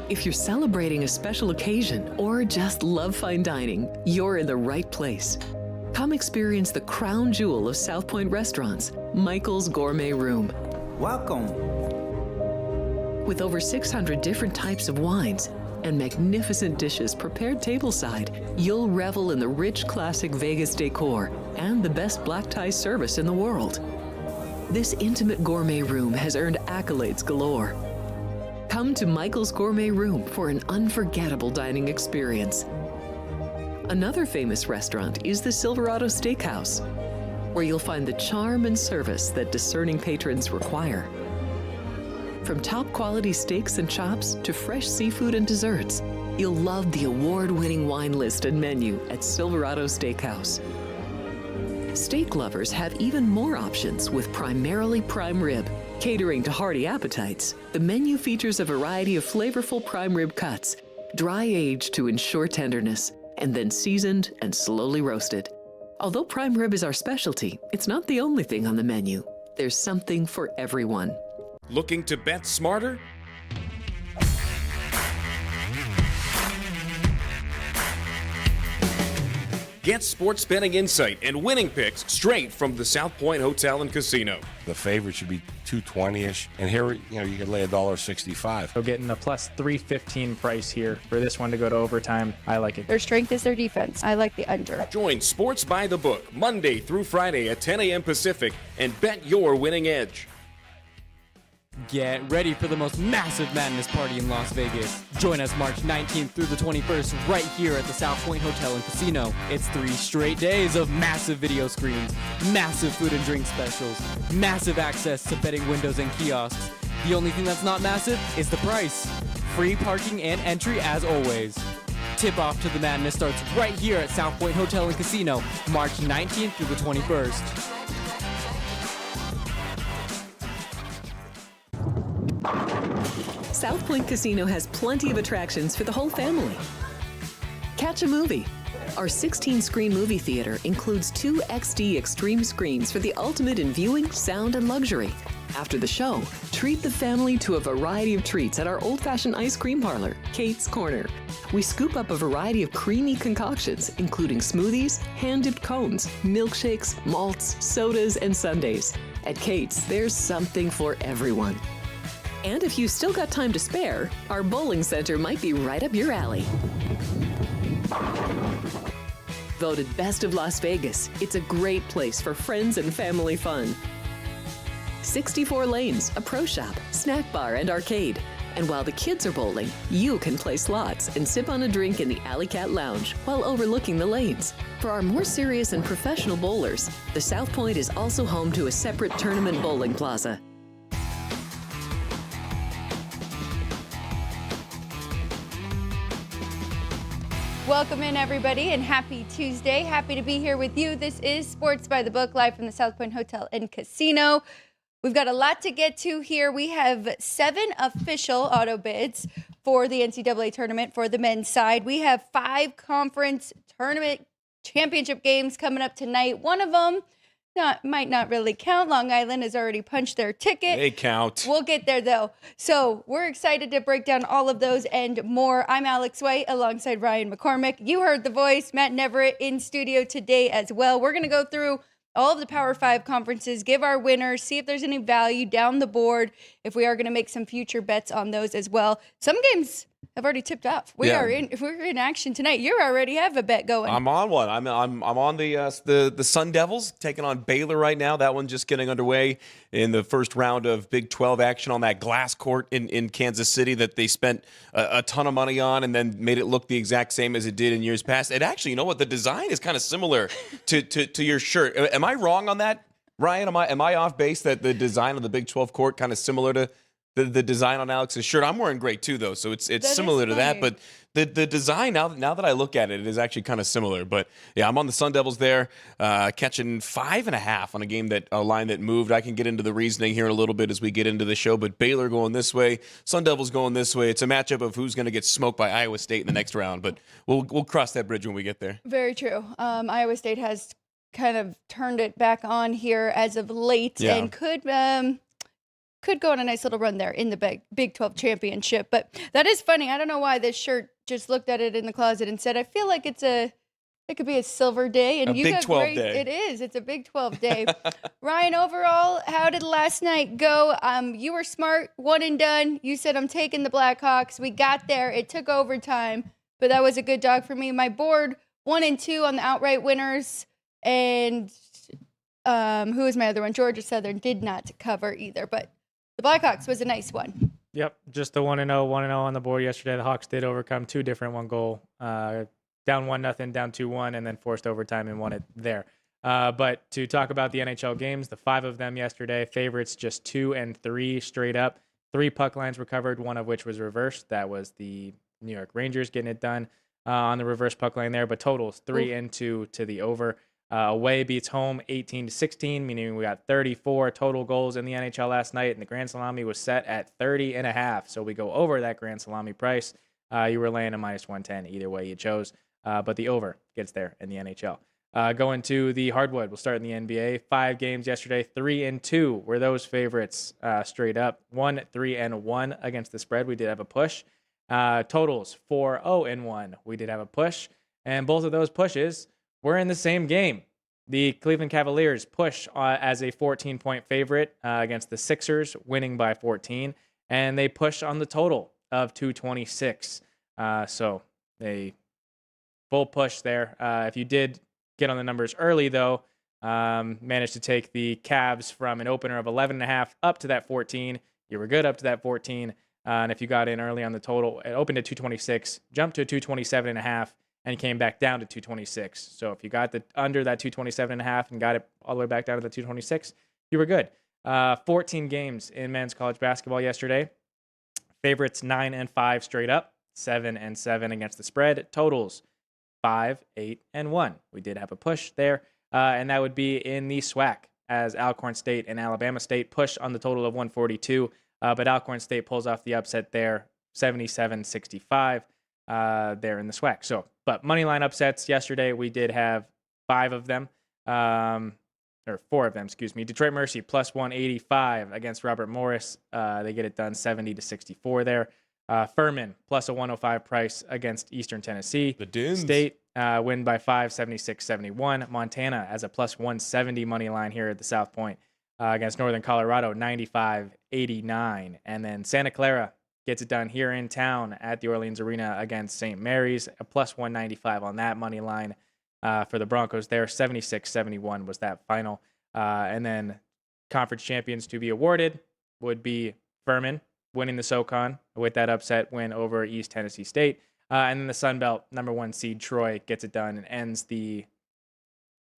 If you're celebrating a special occasion or just love fine dining, you're in the right place. Come experience the crown jewel of South Point restaurants, Michael's Gourmet Room. Welcome. With over 600 different types of wines and magnificent dishes prepared tableside, you'll revel in the rich classic Vegas decor and the best black tie service in the world. This intimate gourmet room has earned accolades galore. Come to Michael's Gourmet Room for an unforgettable dining experience. Another famous restaurant is the Silverado Steakhouse, where you'll find the charm and service that discerning patrons require. From top quality steaks and chops to fresh seafood and desserts, you'll love the award-winning wine list and menu at Silverado Steakhouse. Steak lovers have even more options with primarily prime rib. Catering to hearty appetites, the menu features a variety of flavorful prime rib cuts, dry-aged to ensure tenderness, and then seasoned and slowly roasted. Although prime rib is our specialty, it's not the only thing on the menu. There's something for everyone. Looking to bet smarter? Get sports betting insight and winning picks straight from the South Point Hotel and Casino. The favorite should be 220-ish, and here, you can lay $1.65. So getting a plus 315 price here for this one to go to overtime. I like it. Their strength is their defense. I like the under. Join Sports by the Book Monday through Friday at 10 a.m. Pacific and bet your winning edge. Get ready for the most massive madness party in Las Vegas. Join us March 19th through the 21st right here at the South Point Hotel and Casino. It's 3 straight days of massive video screens, massive food and drink specials, massive access to betting windows and kiosks. The only thing that's not massive is the price. Free parking and entry as always. Tip-off to the madness starts right here at South Point Hotel and Casino, March 19th through the 21st. South Point Casino has plenty of attractions for the whole family. Catch a movie. Our 16-screen movie theater includes 2 XD Extreme screens for the ultimate in viewing, sound, and luxury. After the show, treat the family to a variety of treats at our old-fashioned ice cream parlor, Kate's Corner. We scoop up a variety of creamy concoctions, including smoothies, hand-dipped cones, milkshakes, malts, sodas, and sundaes. At Kate's, there's something for everyone. And if you've still got time to spare, our bowling center might be right up your alley. Voted Best of Las Vegas, it's a great place for friends and family fun. 64 lanes, a pro shop, snack bar, and arcade. And while the kids are bowling, you can play slots and sip on a drink in the Alley Cat Lounge while overlooking the lanes. For our more serious and professional bowlers, the South Point is also home to a separate tournament bowling plaza. Welcome in, everybody, and happy Tuesday. Happy to be here with you. This is Sports by the Book, live from the South Point Hotel and Casino. We've got a lot to get to here. We have 7 official auto bids for the NCAA tournament for the men's side. We have 5 conference tournament championship games coming up tonight. One of them might not really count. Long Island has already punched their ticket. They count. We'll get there, though. So we're excited to break down all of those and more. I'm Alex White alongside Ryan McCormick. You heard the voice. Matt Neverett in studio today as well. We're going to go through all of the Power 5 conferences, give our winners, see if there's any value down the board, if we are going to make some future bets on those as well. Some games have already tipped off. We're in action tonight. You already have a bet going. I'm on one. I'm on the Sun Devils taking on Baylor right now. That one just getting underway in the first round of Big 12 action on that glass court in Kansas City that they spent a ton of money on and then made it look the exact same as it did in years past. It actually, you know what? The design is kind of similar to your shirt. Am I wrong on that, Ryan? Am I off base that the design of the Big 12 court kind of similar to the design on Alex's shirt? I'm wearing gray too, though, so it's similar to that. But the design, now that I look at it, it is actually kind of similar. But yeah, I'm on the Sun Devils there, catching 5.5 on a line that moved. I can get into the reasoning here in a little bit as we get into the show. But Baylor going this way, Sun Devils going this way. It's a matchup of who's going to get smoked by Iowa State in the next round. But we'll cross that bridge when we get there. Very true. Iowa State has kind of turned it back on here as of late and could could go on a nice little run there in the Big 12 championship. But that is funny. I don't know why this shirt just looked at it in the closet and said, I feel like it could be a silver day. And A Big 12 day. It is. It's a Big 12 day. Ryan, overall, how did last night go? You were smart, one and done. You said, I'm taking the Blackhawks. We got there. It took overtime, but that was a good dog for me. My board, 1 and 2 on the outright winners. And who was my other one? Georgia Southern did not cover either, but the Blackhawks was a nice one. Yep, just the 1-0 on the board yesterday. The Hawks did overcome 2 different 1-goal, down 1-0, down 2-1, and then forced overtime and won it there. But to talk about the NHL games, the 5 of them yesterday, favorites just 2 and 3 straight up. 3 puck lines were covered, one of which was reversed. That was the New York Rangers getting it done on the reverse puck line there. But totals 3 and 2 to the over. Away beats home 18-16, meaning we got 34 total goals in the NHL last night, and the Grand Salami was set at 30.5. So we go over that Grand Salami price. You were laying a -110 either way you chose, but the over gets there in the NHL. Going to the hardwood, we'll start in the NBA. 5 games yesterday, 3 and 2 were those favorites straight up. 1, 3 and 1 against the spread. We did have a push. Totals 4, 0 and 1. We did have a push, and both of those pushes we're in the same game. The Cleveland Cavaliers push as a 14-point favorite against the Sixers, winning by 14, and they push on the total of 226. So they full push there. If you did get on the numbers early, though, managed to take the Cavs from an opener of 11.5 up to that 14. You were good up to that 14. And if you got in early on the total, it opened at 226, jumped to 227.5, and came back down to 226. So if you got under that 227.5 and got it all the way back down to the 226, you were good. 14 games in men's college basketball yesterday. Favorites 9 and 5 straight up, 7 and 7 against the spread. Totals 5, 8 and 1. We did have a push there, and that would be in the SWAC as Alcorn State and Alabama State push on the total of 142. But Alcorn State pulls off the upset there, 77-65 there in the SWAC. So, but money line upsets yesterday, we did have 5 of them, or 4 of them, excuse me. Detroit Mercy plus 185 against Robert Morris. They get it done 70-64 there. Furman plus a 105 price against Eastern Tennessee. The Dunes. State win by 5, 76-71. Montana as a plus 170 money line here at the South Point against Northern Colorado, 95-89. And then Santa Clara gets it done here in town at the Orleans Arena against St. Mary's, a plus 195 on that money line for the Broncos there. 76-71 was that final. And then conference champions to be awarded would be Furman, winning the SoCon with that upset win over East Tennessee State. And then the Sun Belt, number 1 seed Troy gets it done and ends the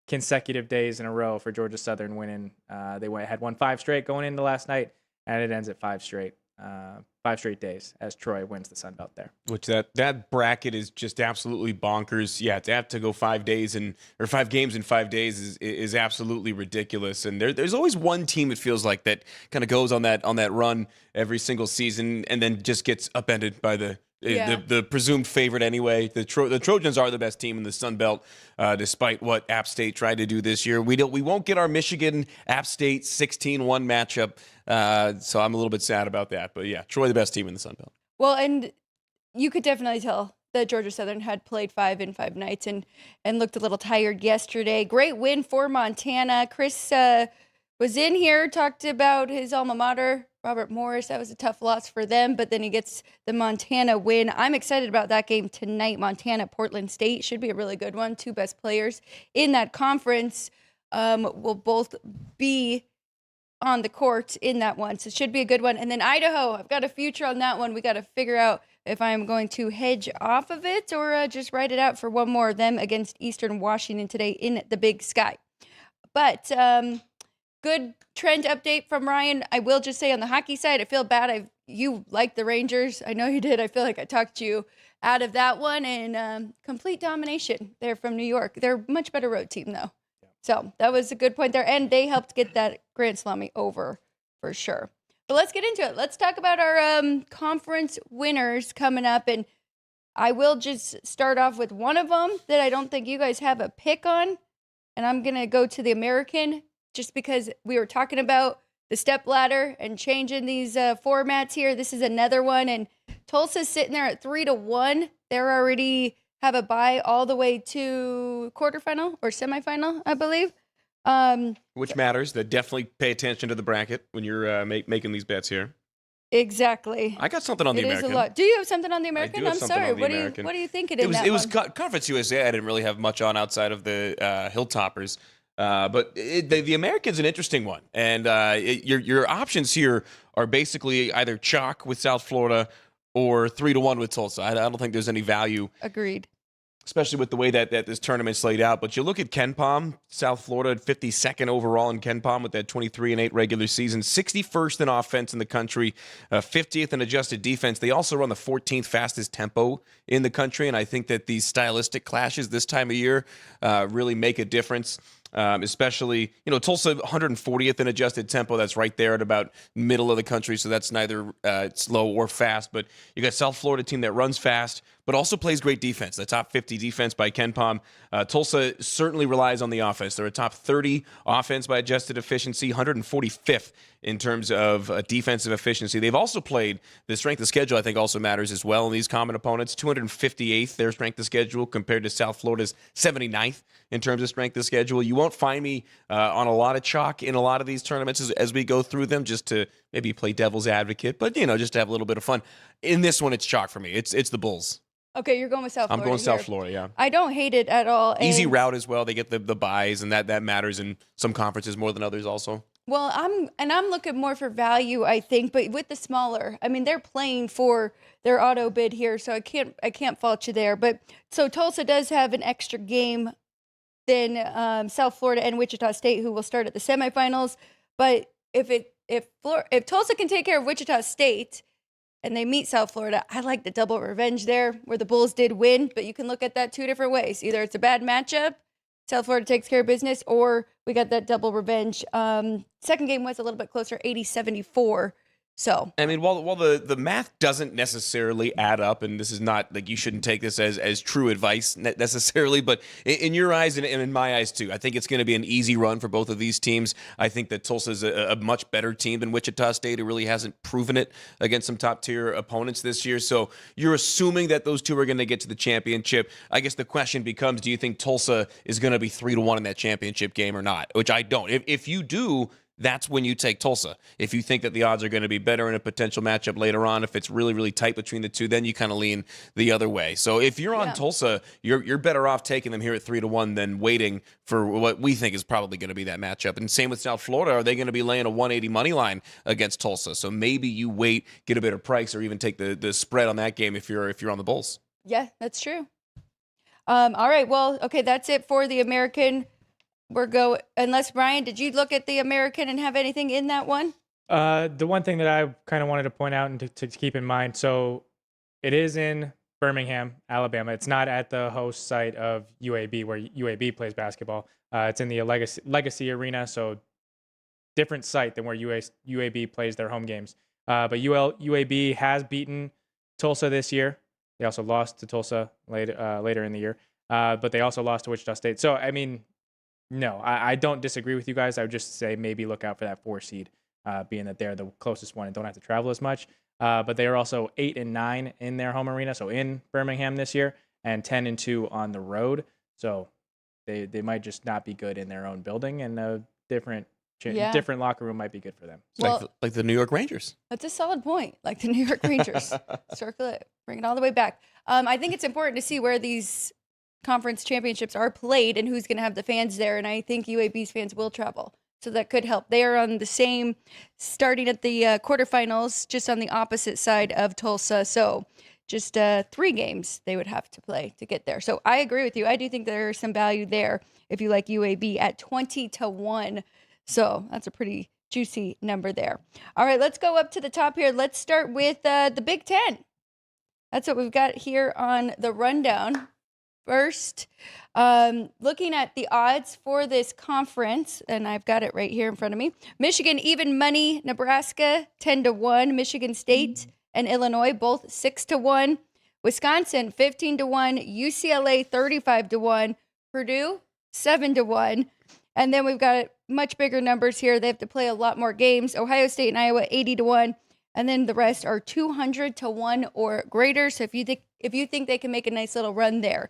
consecutive days in a row for Georgia Southern winning. They had won 5 straight going into last night, and it ends at 5 straight days as Troy wins the Sun Belt there. Which that bracket is just absolutely bonkers. Yeah, to have to go 5 games in 5 days is absolutely ridiculous. And there's always one team it feels like that kind of goes on that run every single season and then just gets upended by the presumed favorite anyway. The Trojans are the best team in the Sun Belt, despite what App State tried to do this year. We won't get our Michigan App State 16-1 matchup. So I'm a little bit sad about that. But yeah, Troy the best team in the Sun Belt. Well, and you could definitely tell that Georgia Southern had played 5 in 5 nights and looked a little tired yesterday. Great win for Montana. Chris was in here, talked about his alma mater, Robert Morris. That was a tough loss for them, but then he gets the Montana win. I'm excited about that game tonight. Montana, Portland State should be a really good one. 2 best players in that conference will both be on the court in that one. So it should be a good one. And then Idaho, I've got a future on that one. We got to figure out if I'm going to hedge off of it or just write it out for one more of them against Eastern Washington today in the Big Sky. But good trend update from Ryan. I will just say on the hockey side, I feel bad. You like the Rangers. I know you did. I feel like I talked you out of that one, and complete domination there from New York. They're a much better road team, though. So that was a good point there, and they helped get that Grand Salami over for sure. But let's get into it. Let's talk about our conference winners coming up, and I will just start off with one of them that I don't think you guys have a pick on, and I'm going to go to the American just because we were talking about the step ladder and changing these formats here. This is another one, and Tulsa's sitting there at 3-1. They're already have a bye all the way to quarterfinal or semifinal, I believe. Which matters. That definitely pay attention to the bracket when you're making these bets here. Exactly. I got something on the American. It is a lot. Do you have something on the American? I do have I'm something sorry. on the American. What are you thinking? It was Conference USA. I didn't really have much on outside of the Hilltoppers. But the American's an interesting one. And your options here are basically either chalk with South Florida or 3-1 with Tulsa. I don't think there's any value. Agreed. Especially with the way that this tournament's laid out. But you look at KenPom, South Florida, 52nd overall in KenPom with that 23-8 regular season, 61st in offense in the country, 50th in adjusted defense. They also run the 14th fastest tempo in the country, and I think that these stylistic clashes this time of year really make a difference. Especially, Tulsa 140th in adjusted tempo. That's right there at about middle of the country, so that's neither slow or fast. But you got South Florida team that runs fast, but also plays great defense. The top 50 defense by KenPom. Tulsa certainly relies on the offense. They're a top 30 offense by adjusted efficiency, 145th in terms of defensive efficiency. They've also played the strength of schedule, I think also matters as well in these common opponents. 258th, their strength of schedule, compared to South Florida's 79th in terms of strength of schedule. You won't find me on a lot of chalk in a lot of these tournaments as we go through them, just to maybe play devil's advocate, but, just to have a little bit of fun. In this one, it's chalk for me. It's the Bulls. Okay, you're going with South Florida. I'm going here. South Florida, yeah. I don't hate it at all. Easy route as well. They get the buys, and that matters in some conferences more than others also. Well, I'm looking more for value, I think, but with the smaller, I mean, they're playing for their auto bid here, so I can't fault you there. But so Tulsa does have an extra game than South Florida and Wichita State, who will start at the semifinals. But if Tulsa can take care of Wichita State and they meet South Florida, I like the double revenge there, where the Bulls did win. But you can look at that two different ways. Either it's a bad matchup, South Florida takes care of business, or we got that double revenge. Second game was a little bit closer, 80-74. So I mean, while the math doesn't necessarily add up, and this is not like, you shouldn't take this as true advice necessarily, but in your eyes and in my eyes too, I think it's going to be an easy run for both of these teams. I think that Tulsa is a much better team than Wichita State, who really hasn't proven it against some top tier opponents this year. So you're assuming that those two are going to get to the championship. I guess the question becomes, do you think Tulsa is going to be 3-1 in that championship game or not? Which I don't. If you do, that's when you take Tulsa. If you think that the odds are going to be better in a potential matchup later on, if it's really, really tight between the two, then you kind of lean the other way. So if you're on Tulsa, you're better off taking them here at 3-1 than waiting for what we think is probably going to be that matchup. And same with South Florida. Are they going to be laying a 180 money line against Tulsa? So maybe you wait, get a better price, or even take the spread on that game if you're on the Bulls. yeah, that's true. All right, well, okay, that's it for the American. Unless, Brian, did you look at the American and have anything in that one? The one thing that I kind of wanted to point out and to keep in mind, so it is in Birmingham, Alabama. It's not at the host site of UAB, where UAB plays basketball. It's in the Legacy Arena, so different site than where UAB plays their home games. But UAB has beaten Tulsa this year. They also lost to Tulsa later in the year, but they also lost to Wichita State. So, I mean, no, I don't disagree with you guys. I would just say maybe look out for that 4 seed, being that they're the closest one and don't have to travel as much. But they are also 8-9 in their home arena, so in Birmingham this year, and 10-2 on the road. So they might just not be good in their own building, and a different locker room might be good for them. Well, like the New York Rangers. that's a solid point. Like the New York Rangers. Circle it. Bring it all the way back. I think it's important to see where these conference championships are played and who's going to have the fans there. And I think UAB's fans will travel. So that could help. They are on the same, starting at the quarterfinals, just on the opposite side of Tulsa. So just 3 games they would have to play to get there. So I agree with you. I do think there's some value there if you like UAB at 20-1. So that's a pretty juicy number there. All right, let's go up to the top here. Let's start with the Big Ten. That's what we've got here on the rundown. First, looking at the odds for this conference, and I've got it right here in front of me. Michigan, even money. Nebraska, 10-1. Michigan State and Illinois, both 6-1. Wisconsin, 15-1. UCLA, 35-1. Purdue, 7-1. And then we've got much bigger numbers here. They have to play a lot more games. Ohio State and Iowa 80-1, and then the rest are 200-1 or greater. So if you think they can make a nice little run there,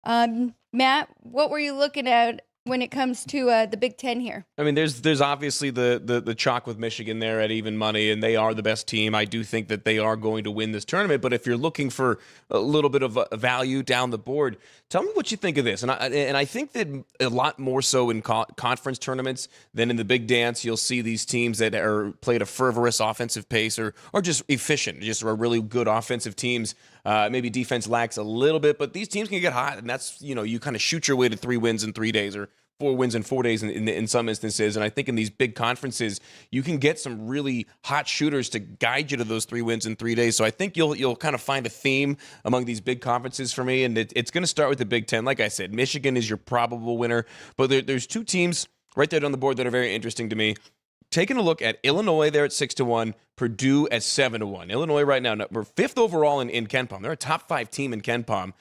Matt, what were you looking at when it comes to the Big Ten here? I mean, there's obviously the chalk with Michigan there at even money, and they are the best team. I do think that they are going to win this tournament. But if you're looking for a little bit of a value down the board, tell me what you think of this. And I think that a lot more so in conference tournaments than in the big dance, you'll see these teams that are played a fervorous offensive pace or just efficient, just are really good offensive teams. Maybe defense lacks a little bit, but these teams can get hot, and that's, you kind of shoot your way to 3 wins in 3 days or 4 wins in 4 days in some instances. And I think in these big conferences, you can get some really hot shooters to guide you to those 3 wins in 3 days. So I think you'll kind of find a theme among these big conferences for me. And it's going to start with the Big Ten. Like I said, Michigan is your probable winner, but there's 2 teams right there on the board that are very interesting to me. Taking a look at Illinois there at 6-1, Purdue at 7-1. Illinois right now, we're 5th overall in KenPom. They're a top 5 team in KenPom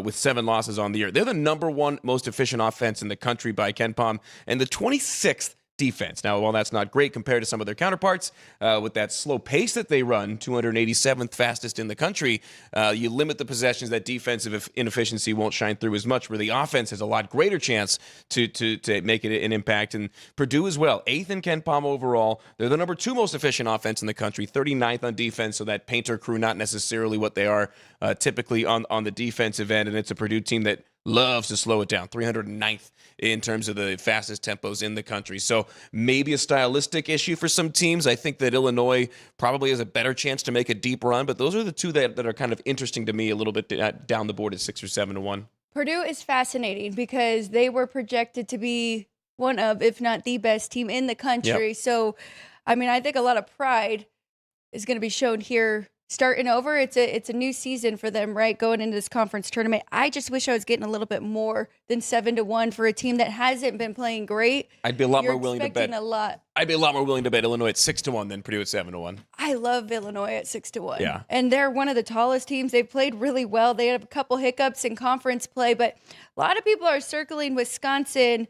with 7 losses on the year. They're the number 1 most efficient offense in the country by KenPom and the 26th defense. Now, while that's not great compared to some of their counterparts, with that slow pace that they run, 287th fastest in the country, you limit the possessions. That defensive inefficiency won't shine through as much, where the offense has a lot greater chance to make it an impact. And Purdue as well, 8th in KenPom overall. They're the number 2 most efficient offense in the country, 39th on defense, so that painter crew, not necessarily what they are typically on the defensive end. And it's a Purdue team that loves to slow it down, 309th in terms of the fastest tempos in the country. So maybe a stylistic issue for some teams. I think that Illinois probably has a better chance to make a deep run, but those are the 2 that are kind of interesting to me a little bit down the board at 6 or 7-1. Purdue is fascinating because they were projected to be one of, if not the best team in the country. Yep. So, I mean, I think a lot of pride is going to be shown here. Starting over, it's a new season for them, right? Going into this conference tournament. I just wish I was getting a little bit more than 7-1 for a team that hasn't been playing great. I'd be a lot more willing to bet. I'd be a lot more willing to bet Illinois at 6-1 than Purdue at 7-1. I love Illinois at 6-1. Yeah, and they're one of the tallest teams. They've played really well. They had a couple hiccups in conference play, but a lot of people are circling Wisconsin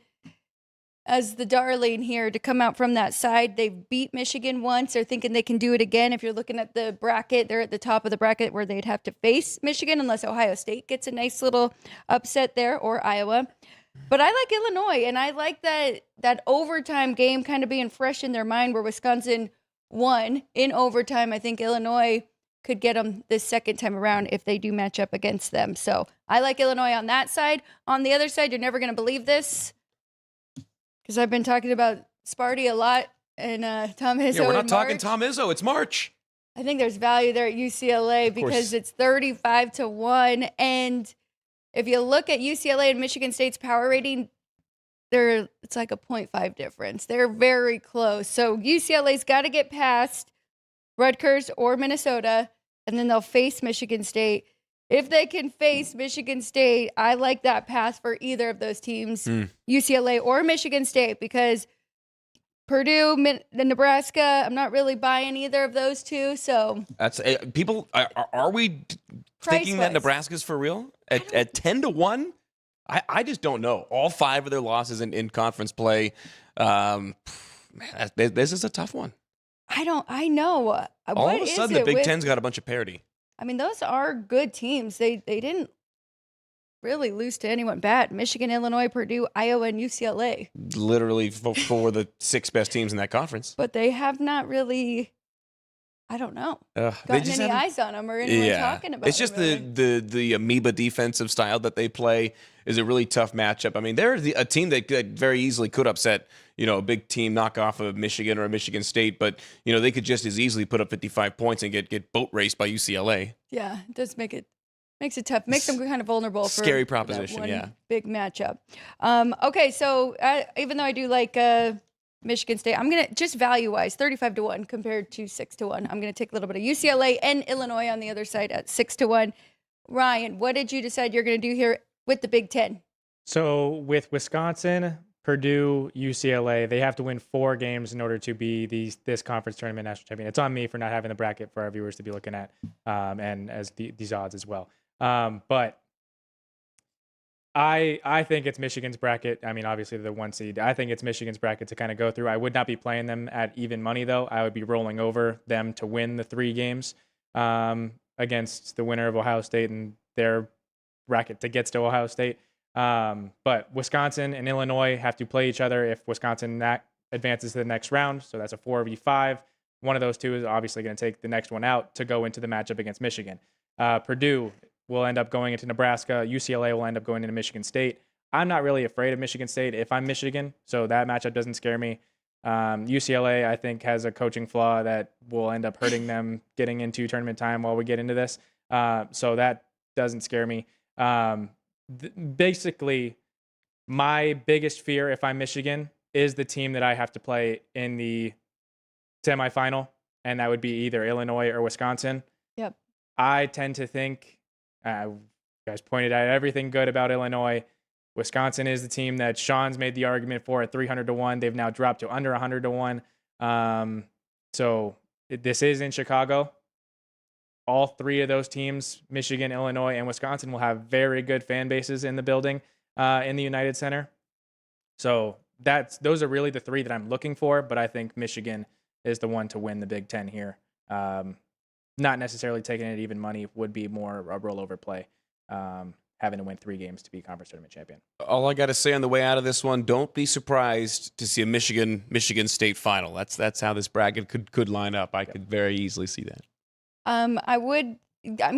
as the darling here to come out from that side. They've beat Michigan once. They're thinking they can do it again. If you're looking at the bracket, they're at the top of the bracket where they'd have to face Michigan unless Ohio State gets a nice little upset there, or Iowa. But I like Illinois, and I like that overtime game kind of being fresh in their mind where Wisconsin won in overtime. I think Illinois could get them this second time around if they do match up against them. So I like Illinois on that side. On the other side, you're never going to believe this, because I've been talking about Sparty a lot and Tom Izzo. Yeah, we're not talking Tom Izzo. It's March. I think there's value there at UCLA because it's 35-1. And if you look at UCLA and Michigan State's power rating, it's like a 0.5 difference. They're very close. So UCLA's got to get past Rutgers or Minnesota, and then they'll face Michigan State. If they can face Michigan State, I like that path for either of those teams, UCLA or Michigan State, because Purdue, Nebraska, I'm not really buying either of those 2. So that's people. Are we thinking that Nebraska's for real at 10-1? I just don't know. All 5 of their losses in conference play. Man, this is a tough one. I know. All of a sudden, the Big Ten's got a bunch of parity. I mean, those are good teams. They didn't really lose to anyone bad. Michigan, Illinois, Purdue, Iowa, and UCLA. Literally 4 of the 6 best teams in that conference. But they have not really, I don't know, gotten any eyes on them or anyone talking about them. It's just the amoeba defensive style that they play is a really tough matchup. I mean, they're a team that very easily could upset, a big team knockoff of Michigan or Michigan State, but, they could just as easily put up 55 points and get boat raced by UCLA. Yeah, it does makes it tough. Makes them kind of vulnerable for scary proposition, that one big matchup. Okay, so even though I do like Michigan State, I'm going to, just value-wise, 35-1 compared to 6-1. I'm going to take a little bit of UCLA and Illinois on the other side at 6-1. Ryan, what did you decide you're going to do here with the Big Ten? So with Wisconsin, Purdue, UCLA, they have to win 4 games in order to be this conference tournament national champion. It's on me for not having the bracket for our viewers to be looking at, and as these odds as well. But I think it's Michigan's bracket. I mean, obviously the 1 seed. I think it's Michigan's bracket to kind of go through. I would not be playing them at even money though. I would be rolling over them to win the 3 games against the winner of Ohio State and their bracket that gets to Ohio State. But Wisconsin and Illinois have to play each other if Wisconsin advances to the next round. So that's a 4v5. One of those two is obviously going to take the next one out to go into the matchup against Michigan. Purdue will end up going into Nebraska. UCLA will end up going into Michigan State. I'm not really afraid of Michigan State if I'm Michigan, so that matchup doesn't scare me. UCLA, I think, has a coaching flaw that will end up hurting them getting into tournament time while we get into this. So that doesn't scare me. Basically, my biggest fear if I'm Michigan is the team that I have to play in the semifinal, and that would be either Illinois or Wisconsin. Yep. I tend to think, you guys pointed out everything good about Illinois. Wisconsin is the team that Sean's made the argument for at 300-1. They've now dropped to under 100-1. So this is in Chicago. All 3 of those teams, Michigan, Illinois, and Wisconsin, will have very good fan bases in the building in the United Center. So those are really the 3 that I'm looking for, but I think Michigan is the one to win the Big Ten here. Not necessarily taking it even money would be more a rollover play, having to win 3 games to be conference tournament champion. All I got to say on the way out of this one, don't be surprised to see a Michigan State final. That's how this bracket could line up. I could very easily see that. I'm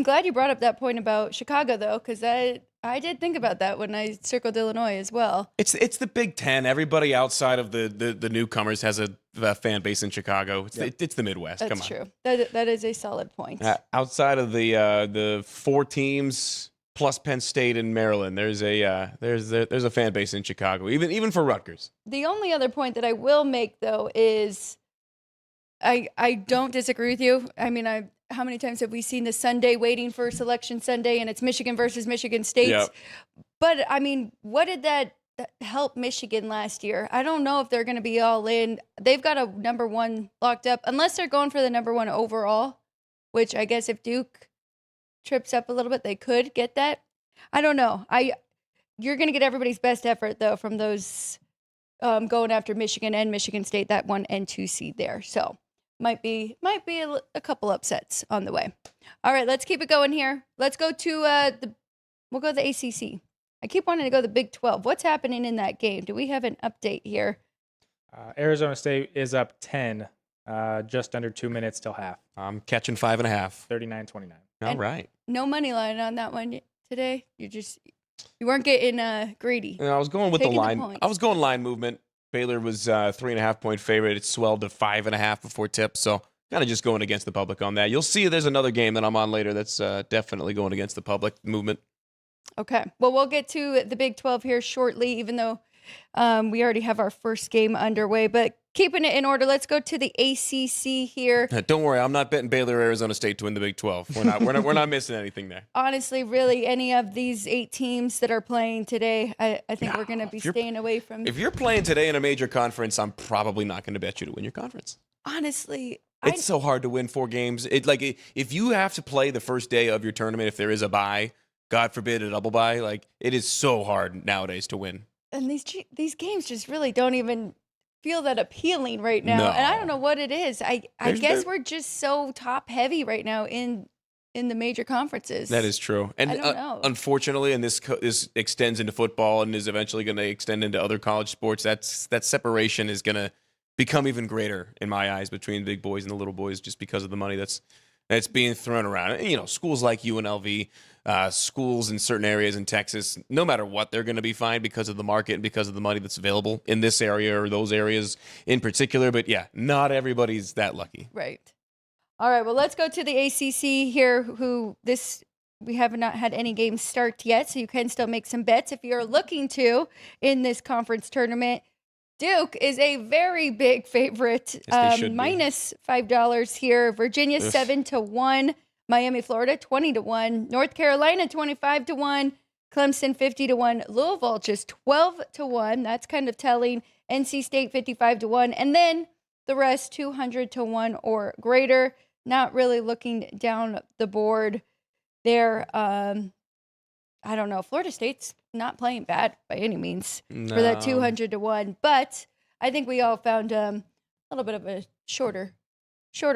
glad you brought up that point about Chicago, though, because I did think about that when I circled Illinois as well. It's the Big Ten. Everybody outside of the newcomers has a fan base in Chicago. It's the Midwest. That's Come on. true. That is a solid point. Outside of the 4 teams plus Penn State and Maryland, there's a fan base in Chicago, even for Rutgers. The only other point that I will make, though, is I don't disagree with you. I mean, how many times have we seen the Sunday waiting for Selection Sunday and it's Michigan versus Michigan State? Yep. But, I mean, what did that help Michigan last year? I don't know if they're going to be all in. They've got a number 1 locked up, unless they're going for the number 1 overall, which I guess if Duke trips up a little bit, they could get that. I don't know. You're going to get everybody's best effort, though, from those going after Michigan and Michigan State, that 1 and 2 seed there. So might be a couple upsets on the way. All right, let's keep it going here. Let's go to we'll go to the ACC. I keep wanting to go to the Big 12. What's happening in that game? Do we have an update here? Arizona State is up 10, just under 2 minutes till half. I'm catching 5.5. 39-29. All right. No money line on that one today. You weren't getting greedy. I was going with Taking the the line. points. I was going line movement. Baylor was 3.5 point favorite. It swelled to 5.5 before tip. So kind of just going against the public on that. You'll see there's another game that I'm on later that's definitely going against the public movement. Okay. Well, we'll get to the Big 12 here shortly, even though we already have our first game underway. But keeping it in order, let's go to the ACC here. Don't worry, I'm not betting Baylor or Arizona State to win the Big 12. We're not missing anything there. Honestly, really, any of these 8 teams that are playing today, I think we're going to be staying away from. If you're playing today in a major conference, I'm probably not going to bet you to win your conference. Honestly, It's so hard to win 4 games. If you have to play the first day of your tournament, if there is a bye, God forbid a double bye, it is so hard nowadays to win. and these games just really don't even feel that appealing right now. No. And I don't know what it is. I guess we're just so top heavy right now in the major conferences. That is true. And I don't know. Unfortunately, and this extends into football and is eventually going to extend into other college sports, that separation is going to become even greater in my eyes between the big boys and the little boys just because of the money that's being thrown around. And, schools like UNLV, schools in certain areas in Texas, no matter what, they're going to be fine because of the market and because of the money that's available in this area or those areas in particular. But yeah, not everybody's that lucky. Right. All right. Well, let's go to the ACC here. We have not had any games start yet, so you can still make some bets if you're looking to in this conference tournament. Duke is a very big favorite, Yes, they should be. minus $5 here. Virginia 7-1, Miami, Florida 20-1, North Carolina 25-1, Clemson 50-1, Louisville just 12-1. That's kind of telling. NC State 55-1, and then the rest 200-1 or greater. Not really looking down the board there. I don't know. Florida State's not playing bad by any means for that 200 to 1. But I think we all found a little bit of a shorter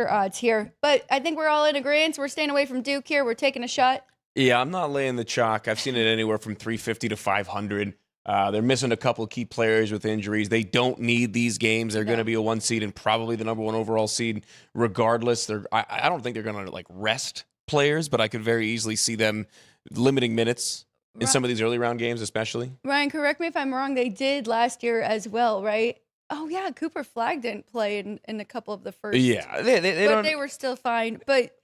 odds here. But I think we're all in agreement. We're staying away from Duke here. We're taking a shot. Yeah, I'm not laying the chalk. I've seen it anywhere from 350 to 500. They're missing a couple key players with injuries. They don't need these games. They're going to be a 1 seed and probably the number 1 overall seed regardless. I don't think they're going to like rest players, but I could very easily see them limiting minutes in some of these early round games, especially. Ryan, correct me if I'm wrong. They did last year as well, right? Oh, yeah. Cooper Flagg didn't play in a couple of the first. Yeah. They were still fine. But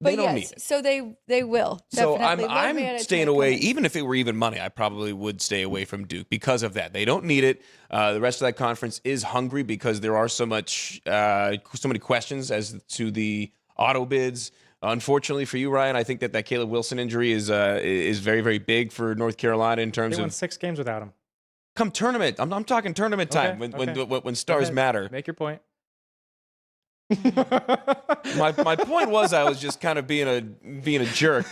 they don't need it. So they will. So definitely. I'm staying away. Even if it were even money, I probably would stay away from Duke because of that. They don't need it. The rest of that conference is hungry because there are so many questions as to the auto bids. Unfortunately for you, Ryan, I think that Caleb Wilson injury is very, very big for North Carolina in terms They won of 6 games without him. come tournament. I'm talking tournament time when stars matter. Make your point. My point was I was just kind of being a jerk.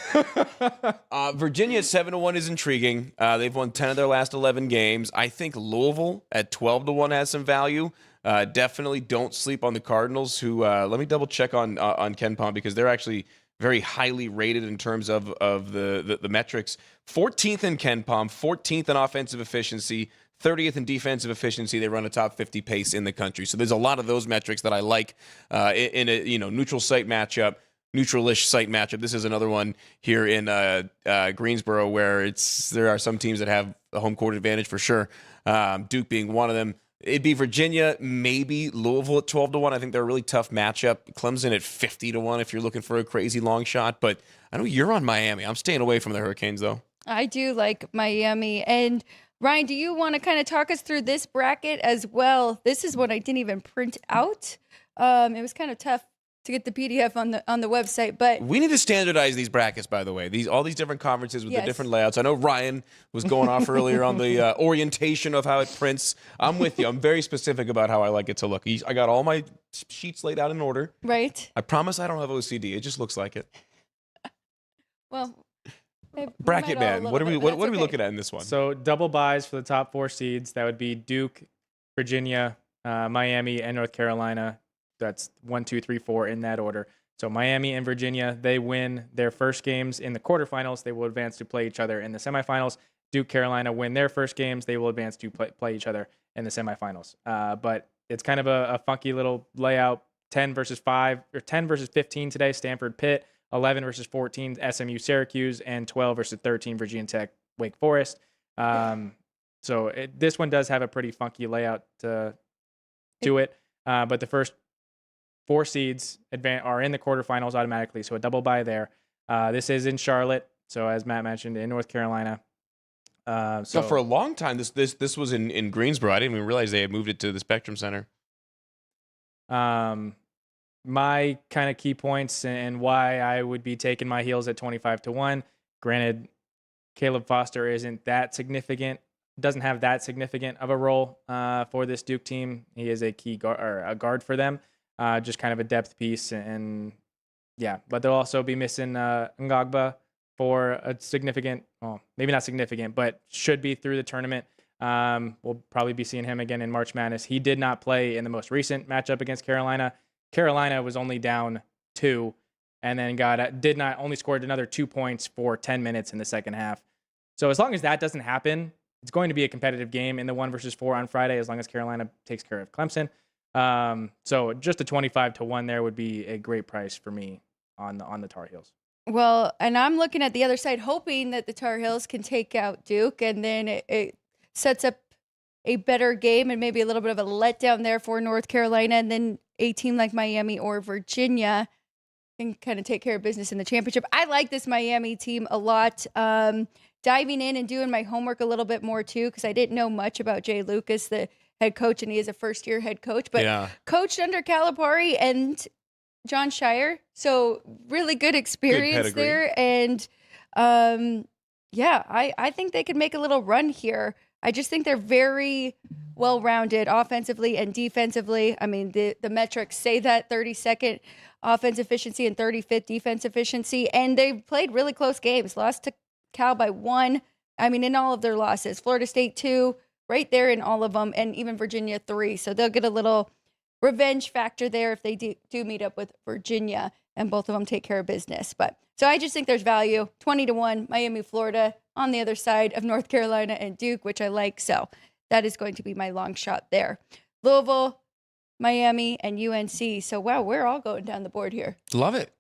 Virginia at 7-1 is intriguing. They've won 10 of their last 11 games. I think Louisville at 12-1 has some value. Definitely don't sleep on the Cardinals, who let me double check on KenPom because they're actually very highly rated in terms of the metrics. 14th in KenPom, 14th in offensive efficiency, 30th in defensive efficiency. They run a top 50 pace in the country. So there's a lot of those metrics that I like in a neutral site matchup, neutral-ish site matchup. This is another one here in Greensboro where there are some teams that have a home court advantage for sure. Duke being one of them. It'd be Virginia, maybe Louisville at 12-1. I think they're a really tough matchup. Clemson at 50-1 if you're looking for a crazy long shot. But I know you're on Miami. I'm staying away from the Hurricanes, though. I do like Miami. And Ryan, do you want to kind of talk us through this bracket as well? This is what I didn't even print out. It was kind of tough to get the PDF on the website, but we need to standardize these brackets, by the way. All these different conferences with the different layouts. I know Ryan was going off earlier on the orientation of how it prints. I'm with you. I'm very specific about how I like it to look. I got all my sheets laid out in order. Right. I promise I don't have OCD. It just looks like it. Well, bracket man, what are we looking at in this one? So double buys for the top 4 seeds. That would be Duke, Virginia, Miami, and North Carolina. That's 1, 2, 3, 4 in that order. So Miami and Virginia, they win their first games in the quarterfinals. They will advance to play each other in the semifinals. Duke, Carolina win their first games. They will advance to play each other in the semifinals. But it's kind of a funky little layout. 10 versus 5 or 10 versus 15 today. Stanford, Pitt. 11 versus 14, SMU, Syracuse, and 12 versus 13, Virginia Tech, Wake Forest. So this one does have a pretty funky layout to it. But the first 4 seeds are in the quarterfinals automatically, so a double bye there. This is in Charlotte, so as Matt mentioned, in North Carolina. So for a long time, this was in Greensboro. I didn't even realize they had moved it to the Spectrum Center. My kind of key points and why I would be taking my heels at 25-1. Granted, Caleb Foster isn't that significant, doesn't have that significant of a role for this Duke team. He is a key guard for them, just kind of a depth piece. And yeah, but they'll also be missing Ngagba for a significant, well, maybe not significant, but should be through the tournament. We'll probably be seeing him again in March Madness. He did not play in the most recent matchup against Carolina. Carolina was only down 2 and then only scored another 2 points for 10 minutes in the second half. So as long as that doesn't happen, it's going to be a competitive game in the 1 versus 4 on Friday, as long as Carolina takes care of Clemson. So just a 25-1 there would be a great price for me on the Tar Heels. Well, and I'm looking at the other side, hoping that the Tar Heels can take out Duke, and then it sets up a better game and maybe a little bit of a letdown there for North Carolina, and then a team like Miami or Virginia can kind of take care of business in the championship. I like this Miami team a lot. Diving in and doing my homework a little bit more too, because I didn't know much about Jay Lucas, the head coach, and he is a first-year head coach, but coached under Calipari and John Shire, so really good experience there. And I think they could make a little run here. I just think they're very well-rounded offensively and defensively. I mean, the metrics say that 32nd offense efficiency and 35th defense efficiency, and they've played really close games. Lost to Cal by 1. I mean, in all of their losses. Florida State 2, right there in all of them, and even Virginia 3. So they'll get a little revenge factor there if they do meet up with Virginia, and both of them take care of business. But so I just think there's value. 20-1, Miami, Florida on the other side of North Carolina and Duke, which I like. So that is going to be my long shot there. Louisville, Miami, and UNC. So, wow, we're all going down the board here. Love it.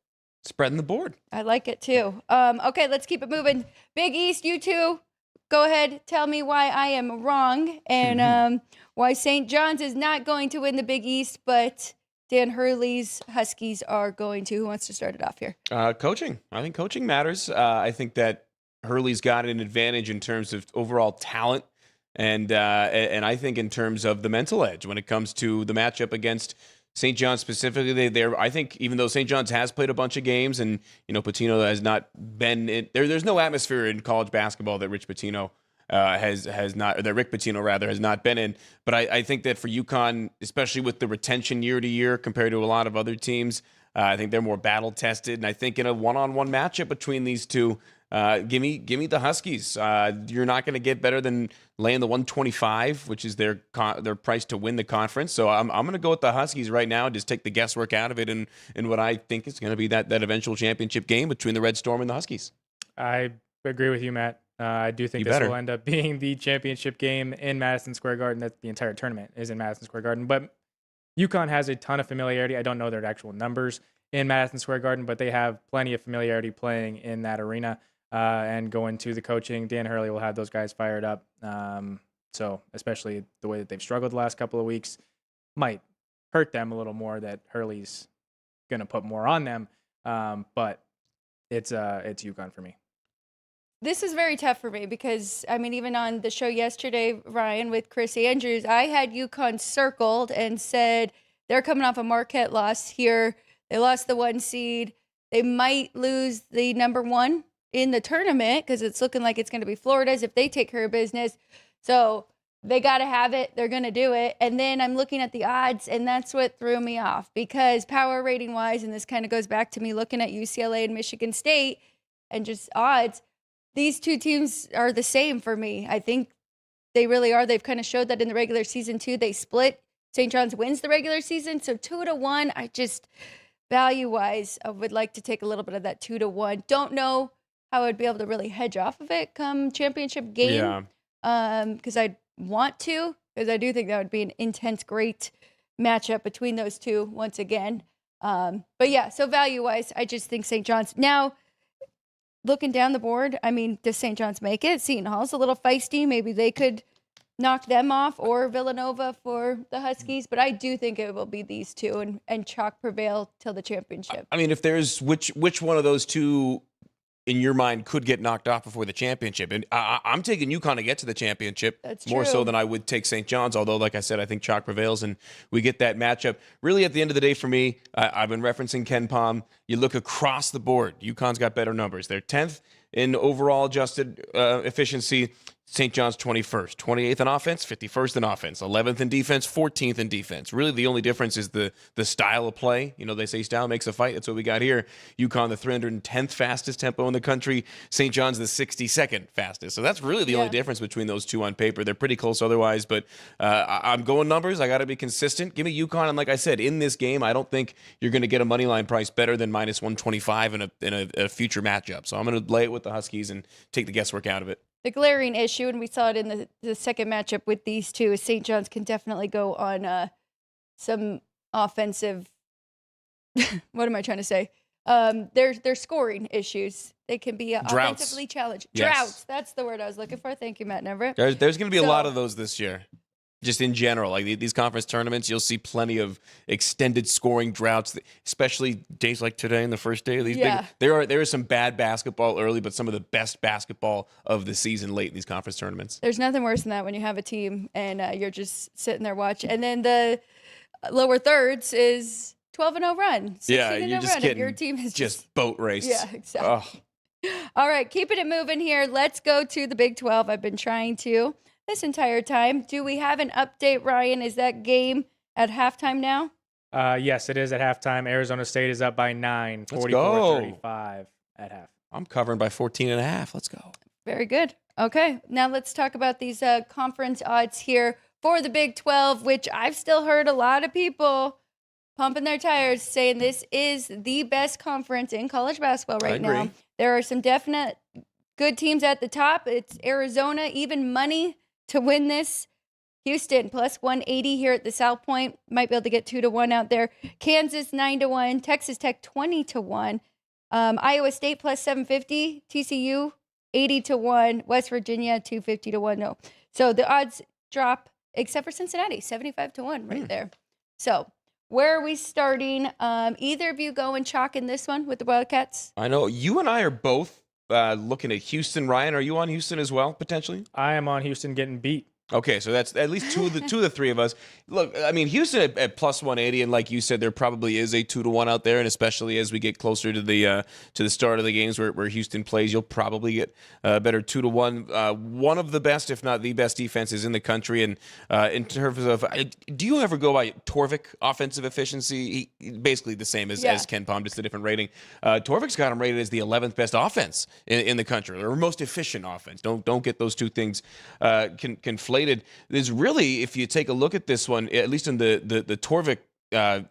Spreading the board. I like it too. Okay, let's keep it moving. Big East, you two. Go ahead, tell me why I am wrong and why St. John's is not going to win the Big East, but Dan Hurley's Huskies are going to. Who wants to start it off here? Coaching. I think coaching matters. I think that Hurley's got an advantage in terms of overall talent, and I think in terms of the mental edge when it comes to the matchup against St. John's specifically. I think even though St. John's has played a bunch of games, and Pitino has not been in there. There's no atmosphere in college basketball that Rich Pitino has not, or that Rick Pitino rather has not been in. But I think that for UConn, especially with the retention year to year compared to a lot of other teams, I think they're more battle tested. And I think in a one-on-one matchup between these two, give me the Huskies. You're not going to get better than laying the 125, which is their price to win the conference. So I'm going to go with the Huskies right now, just take the guesswork out of it, and what I think is going to be that eventual championship game between the Red Storm and the Huskies. I agree with you, Matt. I do think this will end up being the championship game in Madison Square Garden. That the entire tournament is in Madison Square Garden. But UConn has a ton of familiarity. I don't know their actual numbers in Madison Square Garden, but they have plenty of familiarity playing in that arena. And going to the coaching, Dan Hurley will have those guys fired up. So especially the way that they've struggled the last couple of weeks might hurt them a little more, that Hurley's going to put more on them. But it's UConn for me. This is very tough for me because, I mean, even on the show yesterday, Ryan, with Chris Andrews, I had UConn circled and said they're coming off a Marquette loss here. They lost the 1 seed. They might lose the number 1 in the tournament because it's looking like it's going to be Florida's if they take care of business. So they got to have it. They're going to do it. And then I'm looking at the odds, and that's what threw me off because power rating wise, and this kind of goes back to me looking at UCLA and Michigan State and just odds, these two teams are the same for me. I think they really are. They've kind of showed that in the regular season too. They split. St. John's wins the regular season. So 2-1, I just, value-wise, I would like to take a little bit of that 2-1. Don't know how I'd be able to really hedge off of it come championship game. Because I'd want to, because I do think that would be an intense, great matchup between those two once again. But yeah, so value-wise, I just think St. John's. Now, looking down the board, I mean, does St. John's make it? Seton Hall's a little feisty. Maybe they could knock them off, or Villanova for the Huskies. But I do think it will be these two, and chalk prevail till the championship. I mean, if there's which one of those two in your mind could get knocked off before the championship, and I'm taking UConn to get to the championship. That's more true. so than I would take St. John's. Although, like I said, I think chalk prevails, and we get that matchup. Really, at the end of the day, for me, I've been referencing Ken Pom. You look across the board, UConn's got better numbers. They're 10th in overall adjusted efficiency. St. John's 21st, 28th in offense, 51st in offense, 11th in defense, 14th in defense. Really, the only difference is the style of play. You know, they say style makes a fight. That's what we got here. UConn, the 310th fastest tempo in the country. St. John's, the 62nd fastest. So that's really the only difference between those two on paper. They're pretty close otherwise, but I'm going numbers. I got to be consistent. Give me UConn, and like I said, in this game, I don't think you're going to get a money line price better than minus 125 in a future matchup. So I'm going to lay it with the Huskies and take the guesswork out of it. The glaring issue, and we saw it in the second matchup with these two, is St. John's can definitely go on some offensive. What am I trying to say? Their scoring issues. They can be offensively challenged. Yes. Droughts. That's the word I was looking for. Thank you, Matt Neverett. There's going to be a lot of those this year. Just in general, like these conference tournaments, you'll see plenty of extended scoring droughts, especially days like today and the first day of these big. There is some bad basketball early, but some of the best basketball of the season late in these conference tournaments. There's nothing worse than that when you have a team and you're just sitting there watching. And then the lower thirds is 12-0 run. Yeah, you're just getting your team is just boat race. Yeah, exactly. All right, keeping it moving here. Let's go to the Big 12. I've been trying to this entire time. Do we have an update, Ryan? Is that game at halftime now? Yes, it is at halftime. Arizona State is up by 9, 44-35 at half. I'm covering by 14.5. Let's go. Very good. Okay, now let's talk about these conference odds here for the Big 12, which I've still heard a lot of people pumping their tires saying this is the best conference in college basketball right now. There are some definite good teams at the top. It's Arizona, even money to win this. Houston plus 180 here at the South Point. Might be able to get 2-1 out there. Kansas 9-1. Texas Tech 20-1. Iowa State plus 750. TCU 80-1. West Virginia 250-1. No. So the odds drop, except for Cincinnati 75-1 right there. So where are we starting? Either of you going chalk in this one with the Wildcats? I know you and I are both looking at Houston. Ryan, are you on Houston as well, potentially? I am on Houston getting beat. Okay, so that's at least two of the three of us. Look, I mean, Houston at plus 180, and like you said, there probably is a 2-1 out there, and especially as we get closer to the start of the games where Houston plays, you'll probably get a better 2-1. One of the best, if not the best, defenses in the country. And in terms of, do you ever go by Torvik offensive efficiency? Basically the same as Ken Palm, just a different rating. Torvik's got him rated as the 11th best offense in the country, or most efficient offense. Don't get those two things conflated. There's really, if you take a look at this one, at least in the Torvik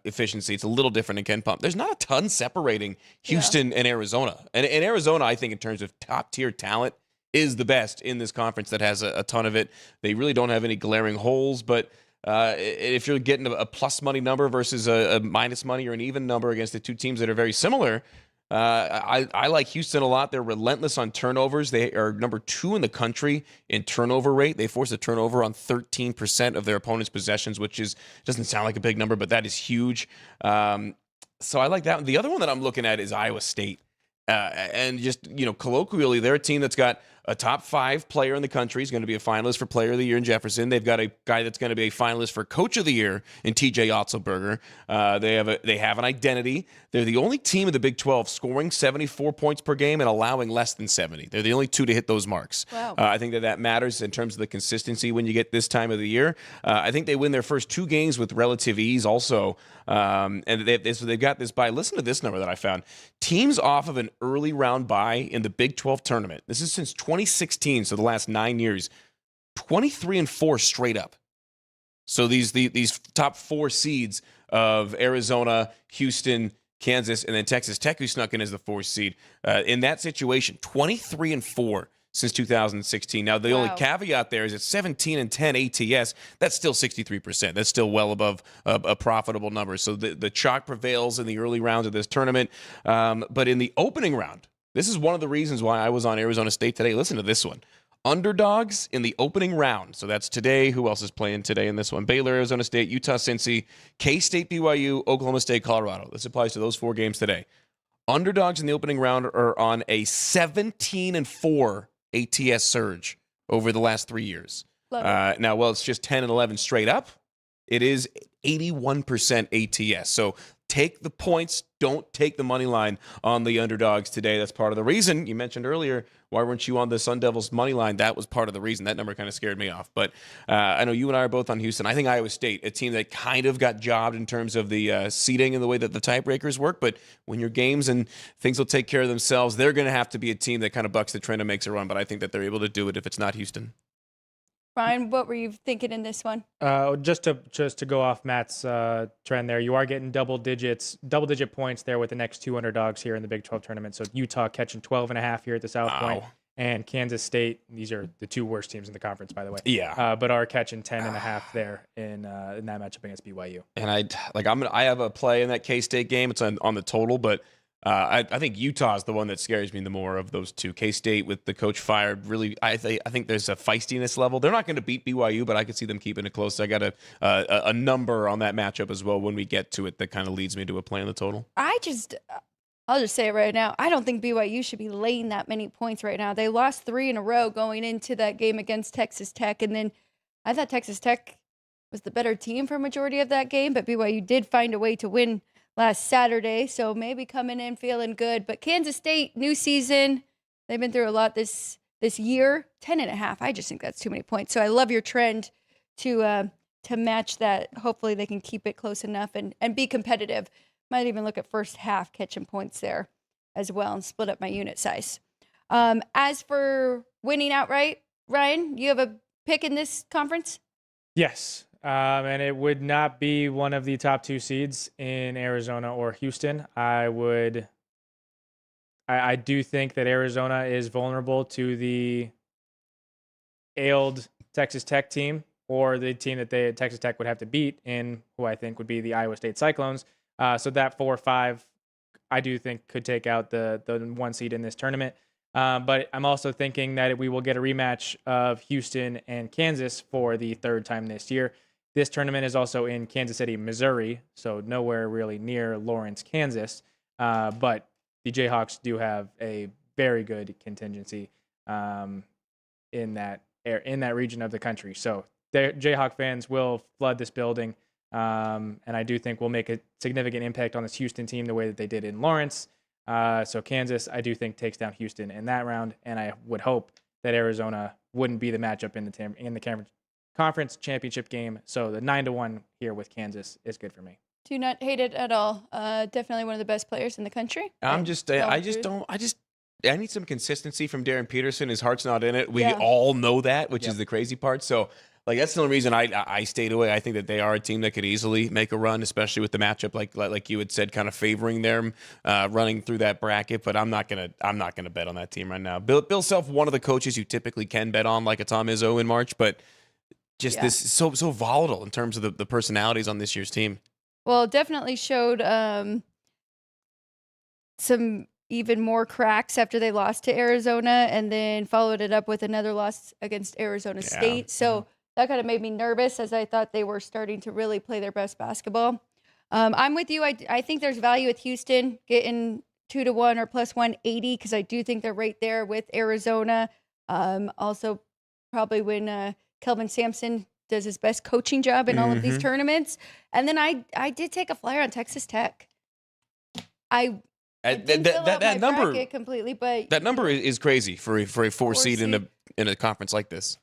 efficiency, it's a little different in Ken Pump. There's not a ton separating Houston and Arizona. And Arizona, I think, in terms of top-tier talent, is the best in this conference that has a ton of it. They really don't have any glaring holes, but if you're getting a plus money number versus a minus money or an even number against the two teams that are very similar, I like Houston a lot. They're relentless on turnovers. They are number 2 in the country in turnover rate. They force a turnover on 13% of their opponent's possessions, which doesn't sound like a big number, but that is huge. So I like that one. The other one that I'm looking at is Iowa State. And just, colloquially, they're a team that's got a top 5 player in the country. He's going to be a finalist for Player of the Year in Jefferson. They've got a guy that's going to be a finalist for Coach of the Year in TJ Otzelberger. They have an identity. They're the only team in the Big 12 scoring 74 points per game and allowing less than 70. They're the only two to hit those marks. Wow. I think that matters in terms of the consistency when you get this time of the year. I think they win their first 2 games with relative ease also. And they've got this bye. Listen to this number that I found. Teams off of an early round bye in the Big 12 tournament. This is since 2016, so the last 9 years. 23-4 straight up. So these top 4 seeds of Arizona, Houston, Kansas, and then Texas Tech, who snuck in as the 4th seed. In that situation, 23-4 since 2016. Now, the only caveat there is it's 17-10 ATS. That's still 63%. That's still well above a profitable number. So the chalk prevails in the early rounds of this tournament. But in the opening round, this is one of the reasons why I was on Arizona State today. Listen to this one. Underdogs in the opening round. So that's today. Who else is playing today in this one? Baylor, Arizona State, Utah, Cincy, K-State, BYU, Oklahoma State, Colorado. This applies to those 4 games today. Underdogs in the opening round are on a 17-4 ATS surge over the last 3 years. Now, well, it's just 10 and 11 straight up. It is 81% ATS. So take the points. Don't take the money line on the underdogs today. That's part of the reason you mentioned earlier. Why weren't you on the Sun Devils money line? That was part of the reason. That number kind of scared me off. But I know you and I are both on Houston. I think Iowa State, a team that kind of got jobbed in terms of the seeding and the way that the tiebreakers work. But when your games and things will take care of themselves, they're going to have to be a team that kind of bucks the trend and makes a run. But I think that they're able to do it if it's not Houston. Ryan, what were you thinking in this one? Just to go off Matt's trend there, you are getting double-digit points there with the next 2 underdogs here in the Big 12 tournament. So Utah catching 12.5 here at the South Point, and Kansas State. These are the 2 worst teams in the conference, by the way. Yeah. But are catching 10.5 there in that matchup against BYU. And I have a play in that K-State game. It's on the total, but I think Utah is the one that scares me the more of those 2. K-State with the coach fired, really, I think there's a feistiness level. They're not going to beat BYU, but I could see them keeping it close. I got a number on that matchup as well when we get to it that kind of leads me to a play on the total. I'll just say it right now. I don't think BYU should be laying that many points right now. They lost 3 in a row going into that game against Texas Tech, and then I thought Texas Tech was the better team for a majority of that game, but BYU did find a way to win last Saturday, so maybe coming in feeling good. But Kansas State, new season, they've been through a lot this year. 10.5, I just think that's too many points. So I love your trend to match that. Hopefully they can keep it close enough and be competitive. Might even look at first half catching points there as well and split up my unit size. As for winning outright. Ryan, you have a pick in this conference? Yes. And it would not be one of the top 2 seeds in Arizona or Houston. I do think that Arizona is vulnerable to the ailed Texas Tech team, or the team that Texas Tech would have to beat, in who I think would be the Iowa State Cyclones. So that 4-5, I do think could take out the 1 seed in this tournament. But I'm also thinking that we will get a rematch of Houston and Kansas for the 3rd time this year. This tournament is also in Kansas City, Missouri, so nowhere really near Lawrence, Kansas. But the Jayhawks do have a very good contingency in that region of the country. So Jayhawk fans will flood this building, and I do think will make a significant impact on this Houston team the way that they did in Lawrence. So Kansas, I do think, takes down Houston in that round, and I would hope that Arizona wouldn't be the matchup in the conference championship game. So the 9-1 here with Kansas is good for me. Do not hate it at all. Definitely one of the best players in the country. I need some consistency from Darren Peterson. His heart's not in it. We all know that, which is the crazy part. So, like, that's the only reason I stayed away. I think that they are a team that could easily make a run, especially with the matchup, like you had said, kind of favoring them running through that bracket. But I'm not gonna bet on that team right now. Bill Self, one of the coaches you typically can bet on, like a Tom Izzo in March, but just this so volatile in terms of the personalities on this year's team. Well, it definitely showed some even more cracks after they lost to Arizona, and then followed it up with another loss against Arizona State. So that kind of made me nervous, as I thought they were starting to really play their best basketball. I'm with you. I think there's value with Houston getting 2-1 or plus 180, because I do think they're right there with Arizona. Also, probably when Kelvin Sampson does his best coaching job in all of these tournaments. And then I did take a flyer on Texas Tech. I didn't fill out my number bracket completely, but that number is crazy for a 4 seed in a conference like this.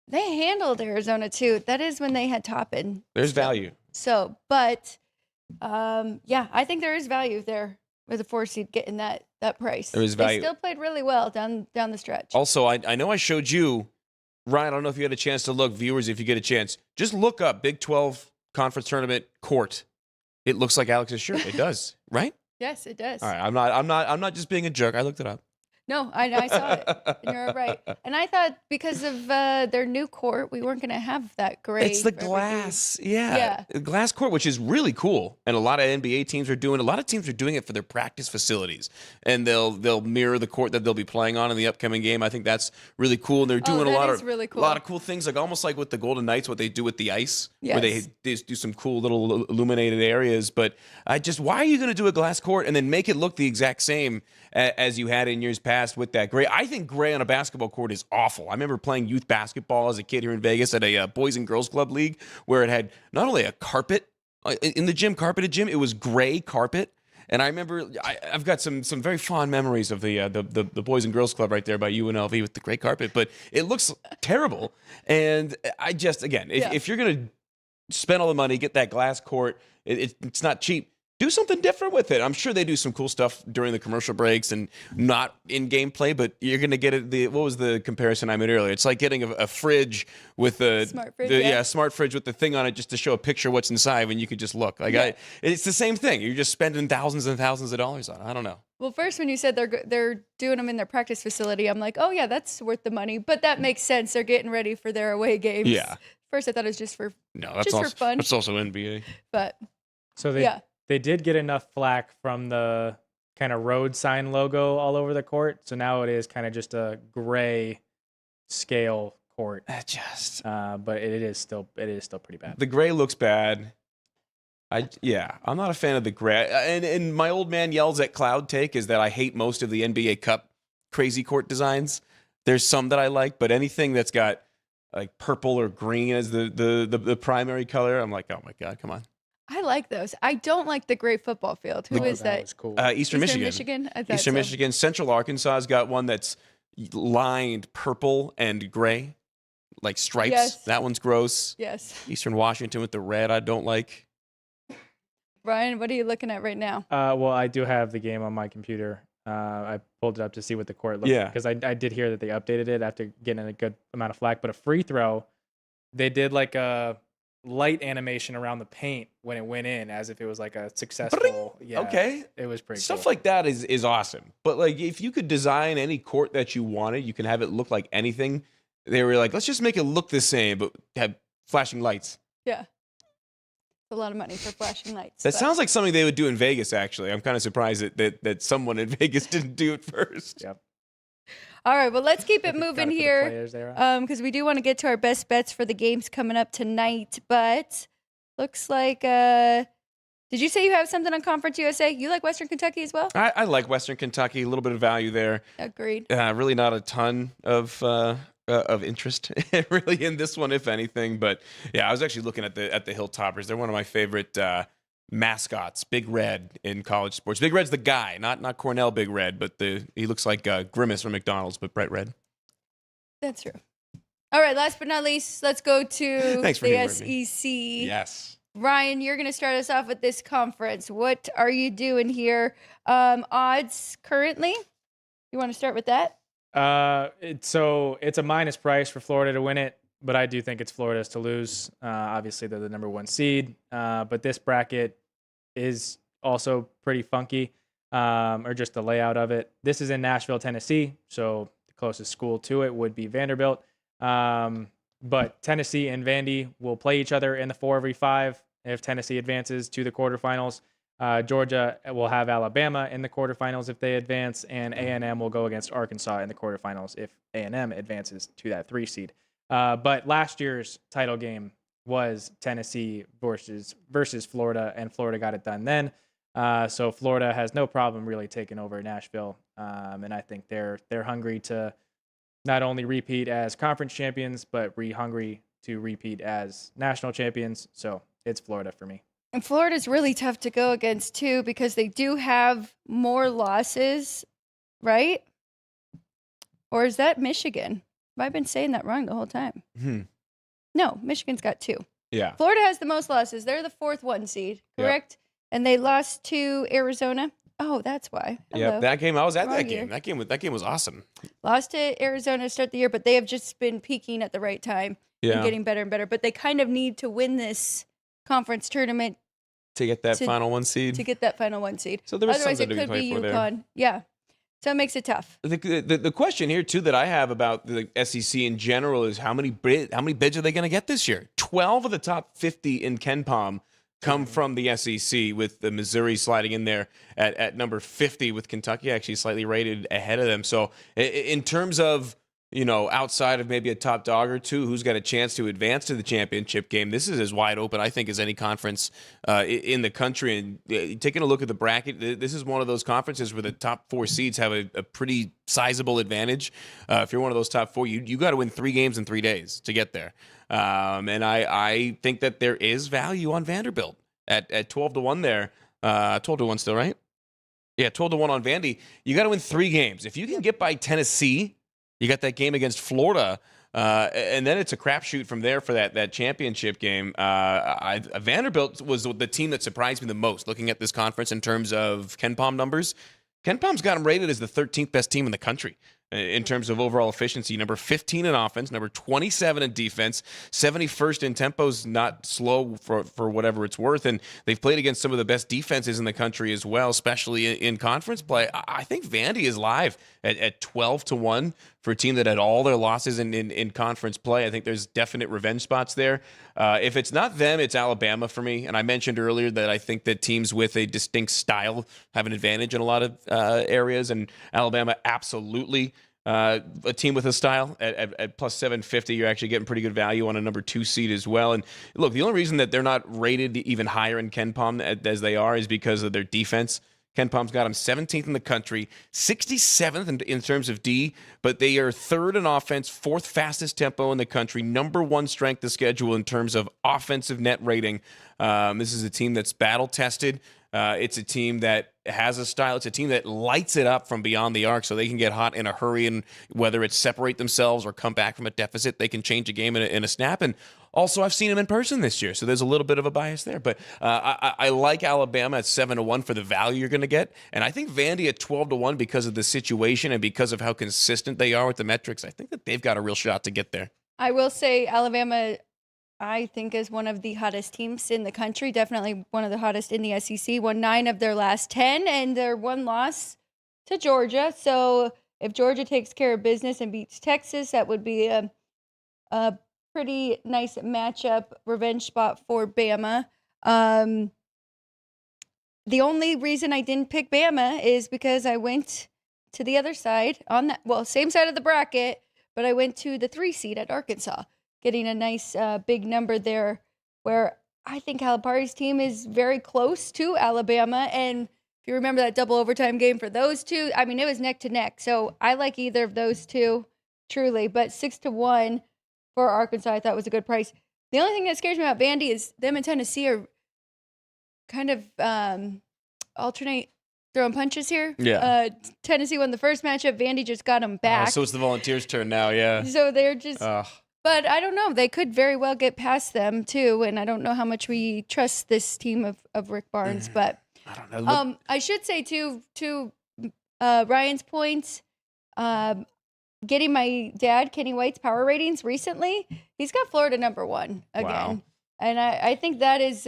They handled Arizona too. That is when they had Toppin. There's value. So, but I think there is value there with a 4 seed getting that price. There is value. They still played really well down the stretch. Also, I know I showed you, Ryan, I don't know if you had a chance to look, viewers, if you get a chance, just look up Big 12 Conference Tournament court. It looks like Alex's shirt. It does, right? Yes, it does. All right, I'm not just being a jerk. I looked it up. No, I saw it. And you're right. And I thought because of their new court, we weren't going to have that gray. It's the glass. Yeah. The glass court, which is really cool. And a lot of NBA teams are doing it for their practice facilities. And they'll mirror the court that they'll be playing on in the upcoming game. I think that's really cool. And they're doing a lot of cool things, like almost like with the Golden Knights, what they do with the ice, where they do some cool little illuminated areas. But why are you going to do a glass court and then make it look the exact same as you had in years past with that gray? I think gray on a basketball court is awful. I remember playing youth basketball as a kid here in Vegas at a Boys and Girls Club league, where it had not only a carpet in the gym, carpeted gym, it was gray carpet. And I remember I've got some very fond memories of the Boys and Girls Club right there by UNLV with the gray carpet, but it looks terrible. And if you're going to spend all the money, get that glass court, it's not cheap. Do something different with it. I'm sure they do some cool stuff during the commercial breaks and not in gameplay, but you're going to get it. What was the comparison I made earlier? It's like getting a fridge with smart fridge with the thing on it, just to show a picture of what's inside when you could just look. It's the same thing. You're just spending thousands and thousands of dollars on it. I don't know. Well, first when you said they're doing them in their practice facility, I'm like, oh yeah, that's worth the money. But that makes sense. They're getting ready for their away games. Yeah. First I thought it was just for fun. That's also NBA. But so they did get enough flack from the kind of road sign logo all over the court. So now it is kind of just a gray scale court. But it is still pretty bad. The gray looks bad. I'm not a fan of the gray. And my old man yells at Cloud Take is that I hate most of the NBA Cup crazy court designs. There's some that I like, but anything that's got like purple or green as the primary color, I'm like, oh my God, come on. I like those. I don't like the gray football field. Who is that? Was cool. Eastern Michigan. Eastern Michigan. Central Arkansas has got one that's lined purple and gray, like stripes. Yes. That one's gross. Yes. Eastern Washington with the red, I don't like. Brian, what are you looking at right now? Well, I do have the game on my computer. I pulled it up to see what the court looked Yeah. like because I did hear that they updated it after getting a good amount of flack. But a free throw, they did like a light animation around the paint when it went in, as if it was like a successful. Yeah, Okay. it was pretty Stuff cool. like that is awesome. But like if you could design any court that you wanted, you can have it look like anything. They were like, let's just make it look the same, but have flashing lights. Yeah. A lot of money for flashing lights. That but- sounds like something they would do in Vegas, actually. I'm kind of surprised that someone in Vegas didn't do it first. Yep. All right, well, let's keep it Gotta moving put the here. players there. Because we do want to get to our best bets for the games coming up tonight. But looks like, did you say you have something on Conference USA? You like Western Kentucky as well? I like Western Kentucky, a little bit of value there. Agreed. Really not a ton of interest really in this one, if anything. But yeah, I was actually looking at the Hilltoppers. They're one of my favorite mascots, Big Red in college sports. Big Red's the guy, not Cornell Big Red, but he looks like Grimace from McDonald's, but bright red. That's true. All right, last but not least, let's go to Thanks for the humoring SEC. me. Yes. Ryan, you're going to start us off with this conference. What are you doing here? Odds currently? You want to start with that? It's a minus price for Florida to win it, but I do think it's Florida's to lose. Obviously, they're the number 1 seed, but this bracket is also pretty funky, or just the layout of it. This is in Nashville, Tennessee, so the closest school to it would be Vanderbilt. But Tennessee and Vandy will play each other in the 4v5 if Tennessee advances to the quarterfinals. Georgia will have Alabama in the quarterfinals if they advance, and A&M will go against Arkansas in the quarterfinals if A&M advances to that 3 seed. But last year's title game was Tennessee versus Florida, and Florida got it done then. So Florida has no problem really taking over Nashville, and I think they're hungry to not only repeat as conference champions, but hungry to repeat as national champions. So it's Florida for me. And Florida's really tough to go against, too, because they do have more losses, right? Or is that Michigan? Have I been saying that wrong the whole time? No, Michigan's got 2. Yeah. Florida has the most losses. They're the 4th 1 seed, correct? And they lost to Arizona. Oh, that's why. Yeah, Hello. that game. I was at Wrong that year. game. That game was awesome. Lost to Arizona to start the year, but they have just been peaking at the right time and getting better and better. But they kind of need to win this conference tournament To get that To- final 1 seed. to get that final 1 seed. So there was Otherwise, it something to could play be for there. UConn. Yeah. So it makes it tough. The question here too that I have about the SEC in general is how many bids are they going to get this year? 12 of the top 50 in KenPom come from the SEC, with the Missouri sliding in there at number 50, with Kentucky actually slightly rated ahead of them. So in terms of, outside of maybe a top dog or two who's got a chance to advance to the championship game, this is as wide open, I think, as any conference in the country. And taking a look at the bracket, this is one of those conferences where the top 4 seeds have a pretty sizable advantage. If you're one of those top 4, you got to win 3 games in 3 days to get there. And I think that there is value on Vanderbilt at 12-1 there. 12-1 still, right? Yeah, 12-1 on Vandy. You got to win 3 games. If you can get by Tennessee, you got that game against Florida, and then it's a crapshoot from there for that championship game. Vanderbilt was the team that surprised me the most looking at this conference in terms of KenPom numbers. KenPom's got them rated as the 13th best team in the country in terms of overall efficiency. Number 15 in offense, number 27 in defense, 71st in tempos, not slow for whatever it's worth. And they've played against some of the best defenses in the country as well, especially in conference play. I think Vandy is live at 12-1 for a team that had all their losses in conference play. I think there's definite revenge spots there. If it's not them, it's Alabama for me. And I mentioned earlier that I think that teams with a distinct style have an advantage in a lot of areas, and Alabama absolutely a team with a style at plus 750. You're actually getting pretty good value on a number 2 seed as well. And look, the only reason that they're not rated even higher in KenPom as they are is because of their defense. KenPom's got them 17th in the country, 67th in terms of D, but they are 3rd in offense, 4th fastest tempo in the country, number 1 strength of schedule in terms of offensive net rating. This is a team that's battle-tested. It's a team that has a style. It's a team that lights it up from beyond the arc, so they can get hot in a hurry, and whether it's separate themselves or come back from a deficit, they can change a game in a snap. And also, I've seen them in person this year, so there's a little bit of a bias there. But I like Alabama at 7-1 for the value you're going to get, and I think Vandy at 12-1 because of the situation and because of how consistent they are with the metrics. I think that they've got a real shot to get there. I will say Alabama, I think, is one of the hottest teams in the country. Definitely one of the hottest in the SEC. Won 9 of their last 10, and their one loss to Georgia. So if Georgia takes care of business and beats Texas, that would be a pretty nice matchup, revenge spot for Bama. The only reason I didn't pick Bama is because I went to the other side on that, well, same side of the bracket, but I went to the 3 seed at Arkansas, getting a nice big number there, where I think Calipari's team is very close to Alabama. And if you remember that double overtime game for those two, I mean, it was neck to neck. So I like either of those two, truly. But 6-1 for Arkansas, I thought was a good price. The only thing that scares me about Vandy is them and Tennessee are kind of alternate throwing punches here. Yeah. Tennessee won the first matchup. Vandy just got them back. So it's the Volunteers' turn now, yeah. So they're just... But I don't know. They could very well get past them, too. And I don't know how much we trust this team of Rick Barnes. But I don't know. I should say, too, to Ryan's point, getting my dad, Kenny White's power ratings recently, he's got Florida number 1 again. Wow. And I think that has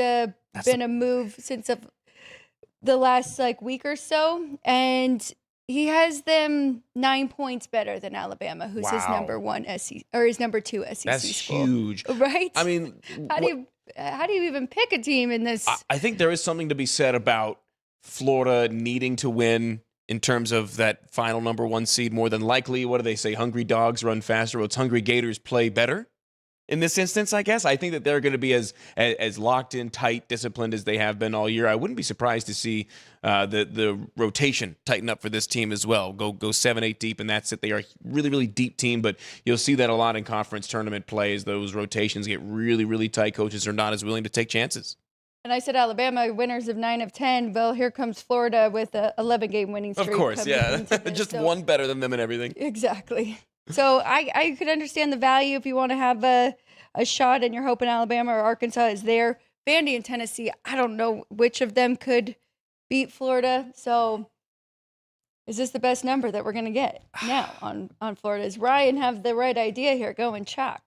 been a move since the last week or so. And he has them 9 points better than Alabama, who's his number 1 SEC or his number 2 SEC That's school. huge. Right? I mean, how do you even pick a team in this? I think there is something to be said about Florida needing to win in terms of that final number 1 seed more than likely. What do they say? Hungry dogs run faster. Well, it's hungry Gators play better. In this instance, I guess, I think that they're going to be as locked in, tight, disciplined as they have been all year. I wouldn't be surprised to see the rotation tighten up for this team as well. Go 7-8 deep, and that's it. They are a really, really deep team, but you'll see that a lot in conference tournament play as those rotations get really, really tight. Coaches are not as willing to take chances. And I said Alabama, winners of 9 of 10. Well, here comes Florida with a 11-game winning streak. Of course, yeah. Just so, one better than them and everything. Exactly. So I could understand the value if you want to have a shot and you're hoping Alabama or Arkansas is there. Vandy and Tennessee, I don't know which of them could beat Florida. So is this the best number that we're going to get now on Florida? Does Ryan have the right idea here? Going chalk.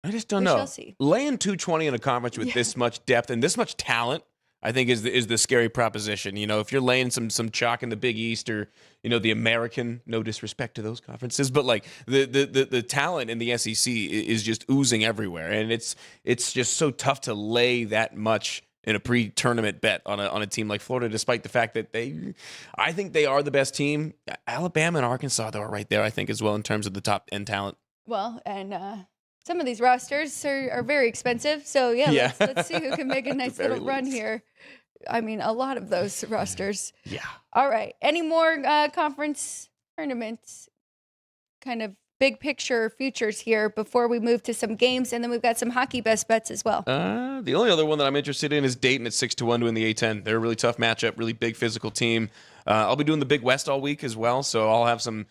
I just don't We know. shall see. Laying 220 in a conference with this much depth and this much talent, I think is the scary proposition. You know, if you're laying some chalk in the Big East or, you know, the American, no disrespect to those conferences, but like the talent in the SEC is just oozing everywhere, and it's just so tough to lay that much in a pre-tournament bet on a team like Florida, despite the fact that I think they are the best team. Alabama and Arkansas, though, are right there, I think, as well in terms of the top end talent. Well, and some of these rosters are very expensive. So, yeah. Let's see who can make a nice little run here. I mean, a lot of those rosters. Yeah. All right. Any more conference tournaments kind of big picture futures here before we move to some games? And then we've got some hockey best bets as well. The only other one that I'm interested in is Dayton at 6-1 to win the A10. They're a really tough matchup, really big physical team. I'll be doing the Big West all week as well, so I'll have some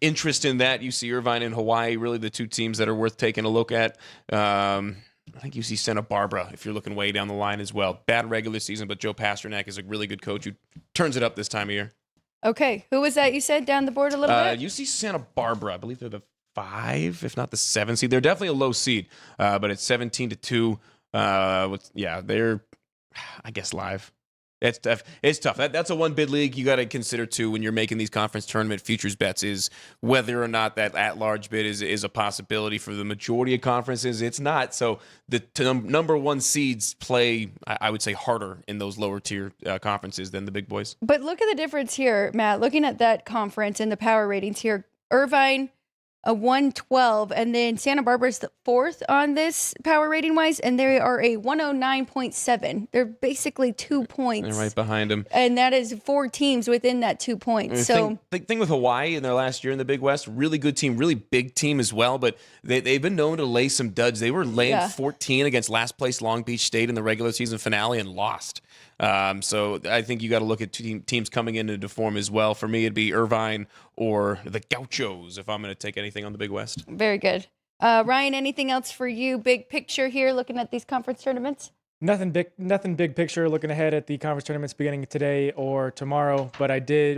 interest in that. UC Irvine and Hawaii, really the two teams that are worth taking a look at. I think UC Santa Barbara, if you're looking way down the line as well. Bad regular season, but Joe Pasternak is a really good coach who turns it up this time of year. Okay, who was that you said down the board a little bit? UC Santa Barbara, I believe they're the 5, if not the 7 seed. They're definitely a low seed, but it's 17-2. They're, I guess, live. It's tough. It's tough. That's a one bid league. You got to consider too when you're making these conference tournament futures bets is whether or not that at-large bid is a possibility. For the majority of conferences, it's not. So the number 1 seeds play, I would say, harder in those lower tier conferences than the big boys. But look at the difference here, Matt. Looking at that conference and the power ratings here, Irvine a 112, and then Santa Barbara's the fourth on this power rating wise, and they are a 109.7. They're basically 2 points. They're right behind them. And that is 4 teams within that 2 points. So thing with Hawaii in their last year in the Big West, really good team, really big team as well, but they've been known to lay some duds. They were laying 14 against last place Long Beach State in the regular season finale and lost. So I think you got to look at teams coming into form as well. For me, it'd be Irvine or the Gauchos if I'm going to take anything on the Big West. very good. Ryan, anything else for you? Big picture here, looking at these conference tournaments? Nothing big picture looking ahead at the conference tournaments beginning today or tomorrow, but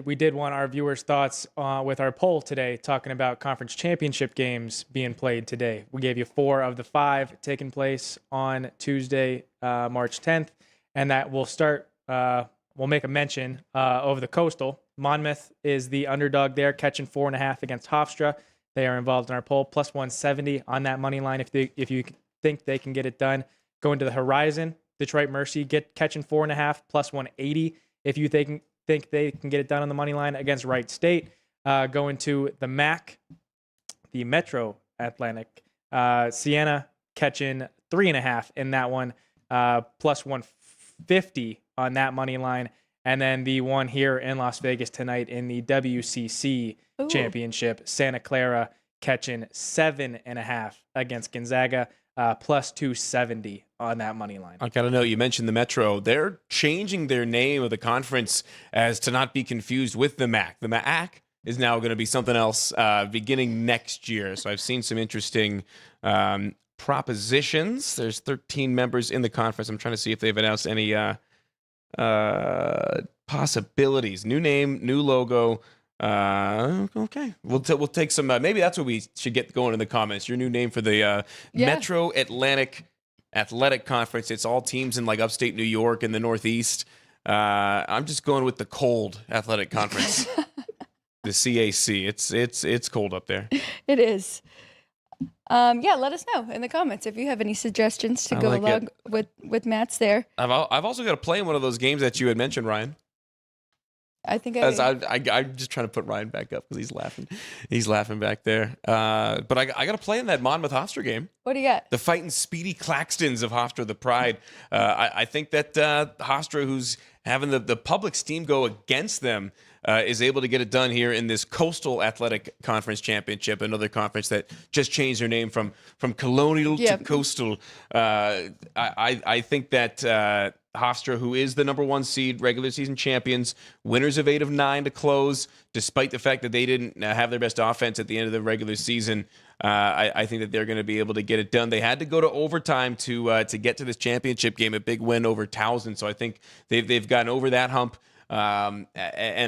we did want our viewers' thoughts with our poll today, talking about conference championship games being played today. We gave you 4 of the 5 taking place on Tuesday, March 10th, and that will start, we'll make a mention over the Coastal. Monmouth is the underdog there, catching 4.5 against Hofstra. They are involved in our poll, plus 170 on that money line if you think they can get it done. Going to the Horizon, Detroit Mercy catching 4.5, plus 180 if you think they can get it done on the money line against Wright State. Going to the MAC, the Metro Atlantic, Siena catching 3.5 in that one, plus 150 on that money line. And then the one here in Las Vegas tonight in the WCC Championship, Santa Clara catching 7.5 against Gonzaga, plus 270 on that money line. I got to know, you mentioned the Metro. They're changing their name of the conference as to not be confused with the MAC. The MAC is now going to be something else beginning next year. So I've seen some interesting propositions. There's 13 members in the conference. I'm trying to see if they've announced any possibilities. New name, new logo. Okay, we'll take some. Maybe that's what we should get going in the comments. Your new name for the Metro Atlantic Athletic Conference. It's all teams in like upstate New York and the Northeast. I'm just going with the cold Athletic Conference, the CAC. It's cold up there. It is. Let us know in the comments if you have any suggestions to go along with Matt's there. I've also got to play in one of those games that you had mentioned, Ryan. I think I'm just trying to put Ryan back up because he's laughing. He's laughing back there. But I got to play in that Monmouth Hofstra game. What do you got? The fighting Speedy Claxtons of Hofstra, the Pride. I think that Hofstra, who's having the public steam go against them, is able to get it done here in this Coastal Athletic Conference Championship, another conference that just changed their name from Colonial to Coastal. I think that Hofstra, who is the number 1 seed, regular season champions, winners of 8 of 9 to close, despite the fact that they didn't have their best offense at the end of the regular season. I think that they're going to be able to get it done. They had to go to overtime to get to this championship game, a big win over Towson. So I think they've gotten over that hump. And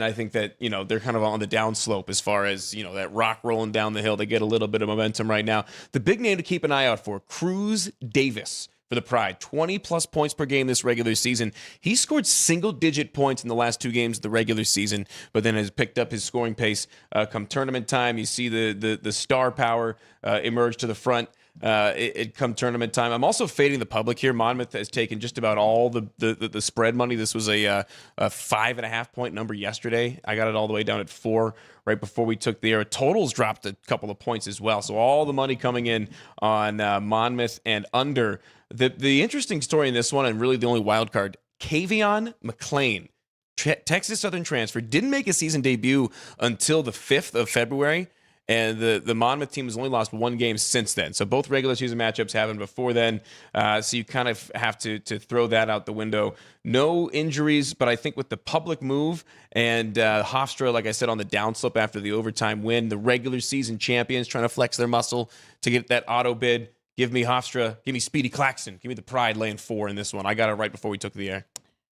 I think that, they're kind of on the downslope as far as, that rock rolling down the hill. They get a little bit of momentum right now. The big name to keep an eye out for, Cruz Davis for the Pride. 20-plus points per game this regular season. He scored single-digit points in the last 2 games of the regular season, but then has picked up his scoring pace come tournament time. You see the star power emerge to the front. It come tournament time. I'm also fading the public here. Monmouth has taken just about all the spread money. This was a 5.5 point number yesterday. I got it all the way down at 4 right before we took the air. Totals dropped a couple of points as well. So all the money coming in on Monmouth and under. The interesting story in this one, and really the only wild card, Kavion McLean, Texas Southern transfer, didn't make a season debut until the 5th of February. And the Monmouth team has only lost 1 game since then. So both regular season matchups happened before then. So you kind of have to throw that out the window. No injuries, but I think with the public move and Hofstra, like I said, on the downslope after the overtime win, the regular season champions trying to flex their muscle to get that auto bid. Give me Hofstra. Give me Speedy Claxton. Give me the Pride laying 4 in this one. I got it right before we took the air.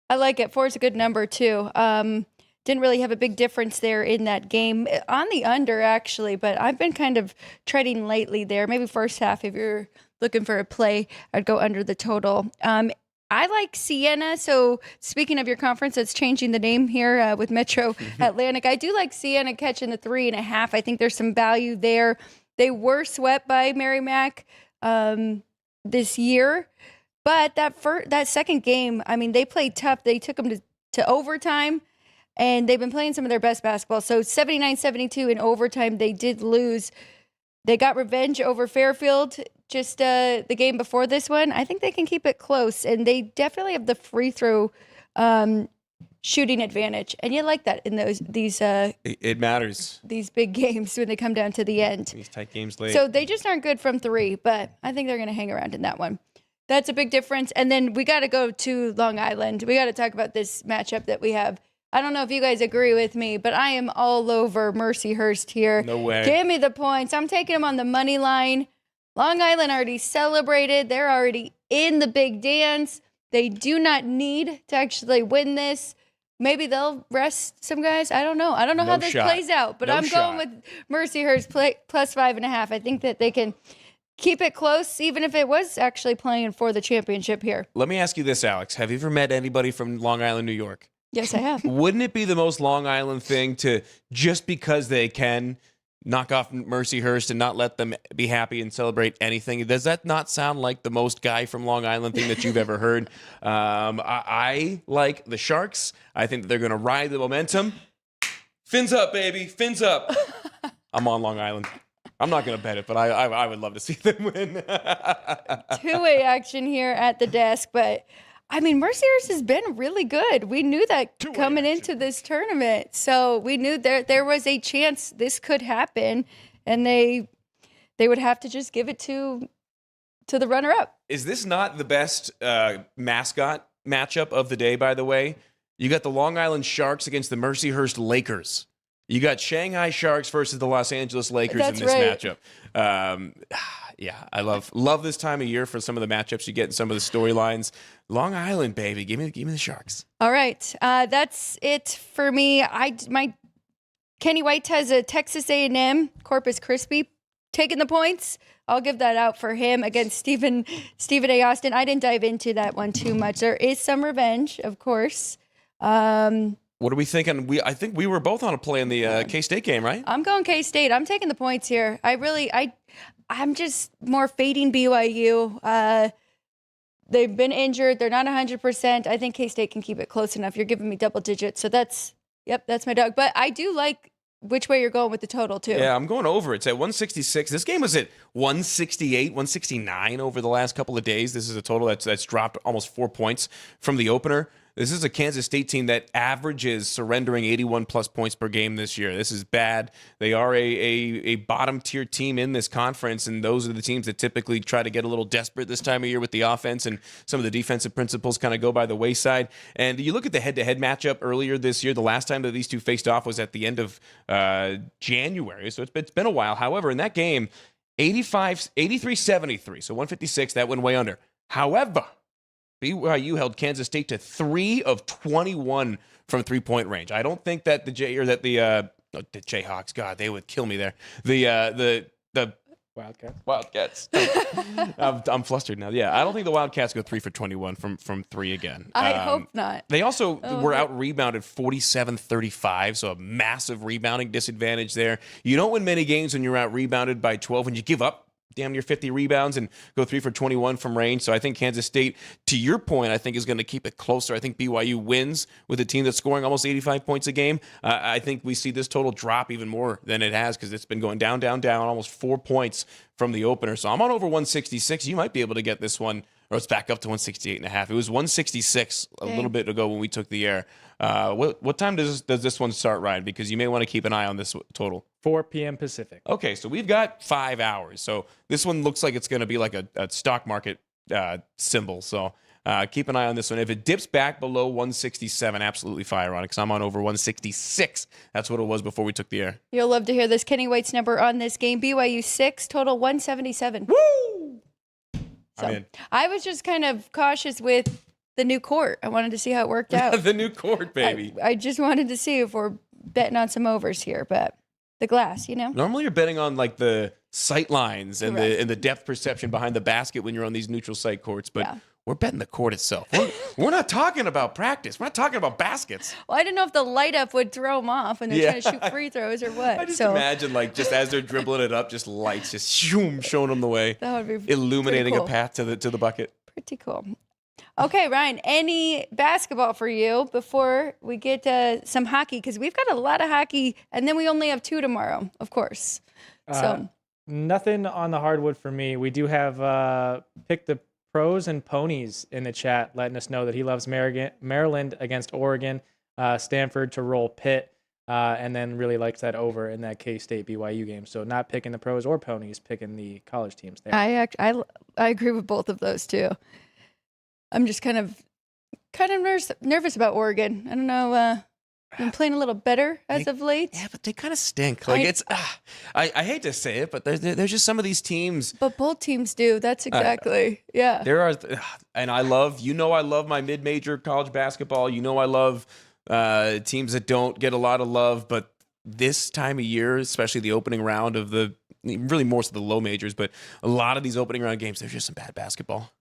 I like it. 4 is a good number, too. Didn't really have a big difference there in that game. On the under, actually, but I've been kind of treading lightly there. Maybe first half, if you're looking for a play, I'd go under the total. I like Siena. So speaking of your conference, that's changing the name here with Metro Atlantic. I do like Siena catching the 3.5. I think there's some value there. They were swept by Merrimack this year, but that second game, I mean, they played tough. They took them to overtime. And they've been playing some of their best basketball. So 79-72 in overtime, they did lose. They got revenge over Fairfield just the game before this one. I think they can keep it close, and they definitely have the free throw shooting advantage, and you like that in these It matters. these big games when they come down to the end. These tight games late. So they just aren't good from three, but I think they're going to hang around in that one. That's a big difference. And then we got to go to Long Island. We got to talk about this matchup that we have. I don't know if you guys agree with me, but I am all over Mercyhurst here. No way. Give me the points. I'm taking them on the money line. Long Island already celebrated. They're already in the big dance. They do not need to actually win this. Maybe they'll rest some guys. I don't know. I don't know No how this shot. plays out, but No I'm shot. going with Mercyhurst plus 5.5. I think that they can keep it close, even if it was actually playing for the championship here. Let me ask you this, Alex. Have you ever met anybody from Long Island, New York? Yes, I have. Wouldn't it be the most Long Island thing to, just because they can, knock off Mercyhurst and not let them be happy and celebrate anything? Does that not sound like the most guy from Long Island thing that you've ever heard? I like the Sharks. I think that they're going to ride the momentum. Fins up, baby. Fins up. I'm on Long Island. I'm not going to bet it, but I would love to see them win. Two-way action here at the desk, but I mean, Mercyhurst has been really good. We knew that coming into this tournament, so we knew there was a chance this could happen, and they would have to just give it to the runner-up. Is this not the best mascot matchup of the day, by the way? You got the Long Island Sharks against the Mercyhurst Lakers. You got Shanghai Sharks versus the Los Angeles Lakers That's in this right. matchup. Yeah, I love this time of year for some of the matchups you get in some of the storylines. Long Island, baby, give me the Sharks. All right, that's it for me. My Kenny White has a Texas A&M Corpus Christi taking the points. I'll give that out for him against Stephen A. Austin. I didn't dive into that one too much. There is some revenge, of course. What are we thinking? I think we were both on a play in the K-State game, right? I'm going K-State. I'm taking the points here. I'm just more fading BYU. They've been injured. They're not 100%. I think K-State can keep it close enough. You're giving me double digits. So that's my dog. But I do like which way you're going with the total, too. Yeah, I'm going over. It's at 166. This game was at 168, 169 over the last couple of days. This is a total that's dropped almost 4 points from the opener. This is a Kansas State team that averages surrendering 81-plus points per game this year. This is bad. They are a bottom-tier team in this conference, and those are the teams that typically try to get a little desperate this time of year with the offense, and some of the defensive principles kind of go by the wayside. And you look at the head-to-head matchup earlier this year. The last time that these two faced off was at the end of January, so it's been a while. However, in that game, 83-73, so 156, that went way under. However, BYU held Kansas State to 3 of 21 from three-point range. I don't think that the Jayhawks, God, they would kill me there. The Wildcats. I'm flustered now. Yeah, I don't think the Wildcats go 3 for 21 from three again. I hope not. They also were out-rebounded 47-35, so a massive rebounding disadvantage there. You don't win many games when you're out-rebounded by 12 and you give up damn near 50 rebounds and go 3 for 21 from range. So I think Kansas State, to your point, I think is going to keep it closer. I think BYU wins with a team that's scoring almost 85 points a game. I think we see this total drop even more than it has because it's been going down, almost 4 points from the opener. So I'm on over 166. You might be able to get this one, or it's back up to 168.5. It was 166 a little bit ago when we took the air. What time does this one start, Ryan? Because you may want to keep an eye on this total. 4 p.m. Pacific. Okay, so we've got 5 hours. So this one looks like it's going to be like a stock market symbol. So keep an eye on this one. If it dips back below 167, absolutely fire on it because I'm on over 166. That's what it was before we took the air. You'll love to hear this. Kenny White's number on this game, BYU 6, total 177. Woo! So I'm in. I was just kind of cautious with the new court. I wanted to see how it worked out. The new court, baby. I just wanted to see if we're betting on some overs here, but the glass, Normally you're betting on like the sight lines and Correct. the depth perception behind the basket when you're on these neutral site courts, but Yeah. we're betting the court itself. We're not talking about practice. We're not talking about baskets. Well, I didn't know if the light up would throw them off when they're trying to shoot free throws or what. I just so imagine like just as they're dribbling it up, just lights just showing them the way, that would be illuminating pretty a cool. path to the bucket. Pretty cool. Okay, Ryan, any basketball for you before we get some hockey? Because we've got a lot of hockey, and then we only have 2 tomorrow, of course. So Nothing on the hardwood for me. We do have Pick the Pros and Ponies in the chat letting us know that he loves Maryland against Oregon, Stanford to roll Pitt, and then really likes that over in that K-State BYU game. So not picking the pros or ponies, picking the college teams there. I agree with both of those too. I'm just kind of nervous about Oregon. I don't know. Been playing a little better as of late. Yeah, but they kind of stink. Like I hate to say it, but there's just some of these teams. But both teams do. That's exactly. Yeah. There are, and I love my mid-major college basketball. I love teams that don't get a lot of love, but this time of year, especially the opening round of really more so the low majors, but a lot of these opening round games, there's just some bad basketball.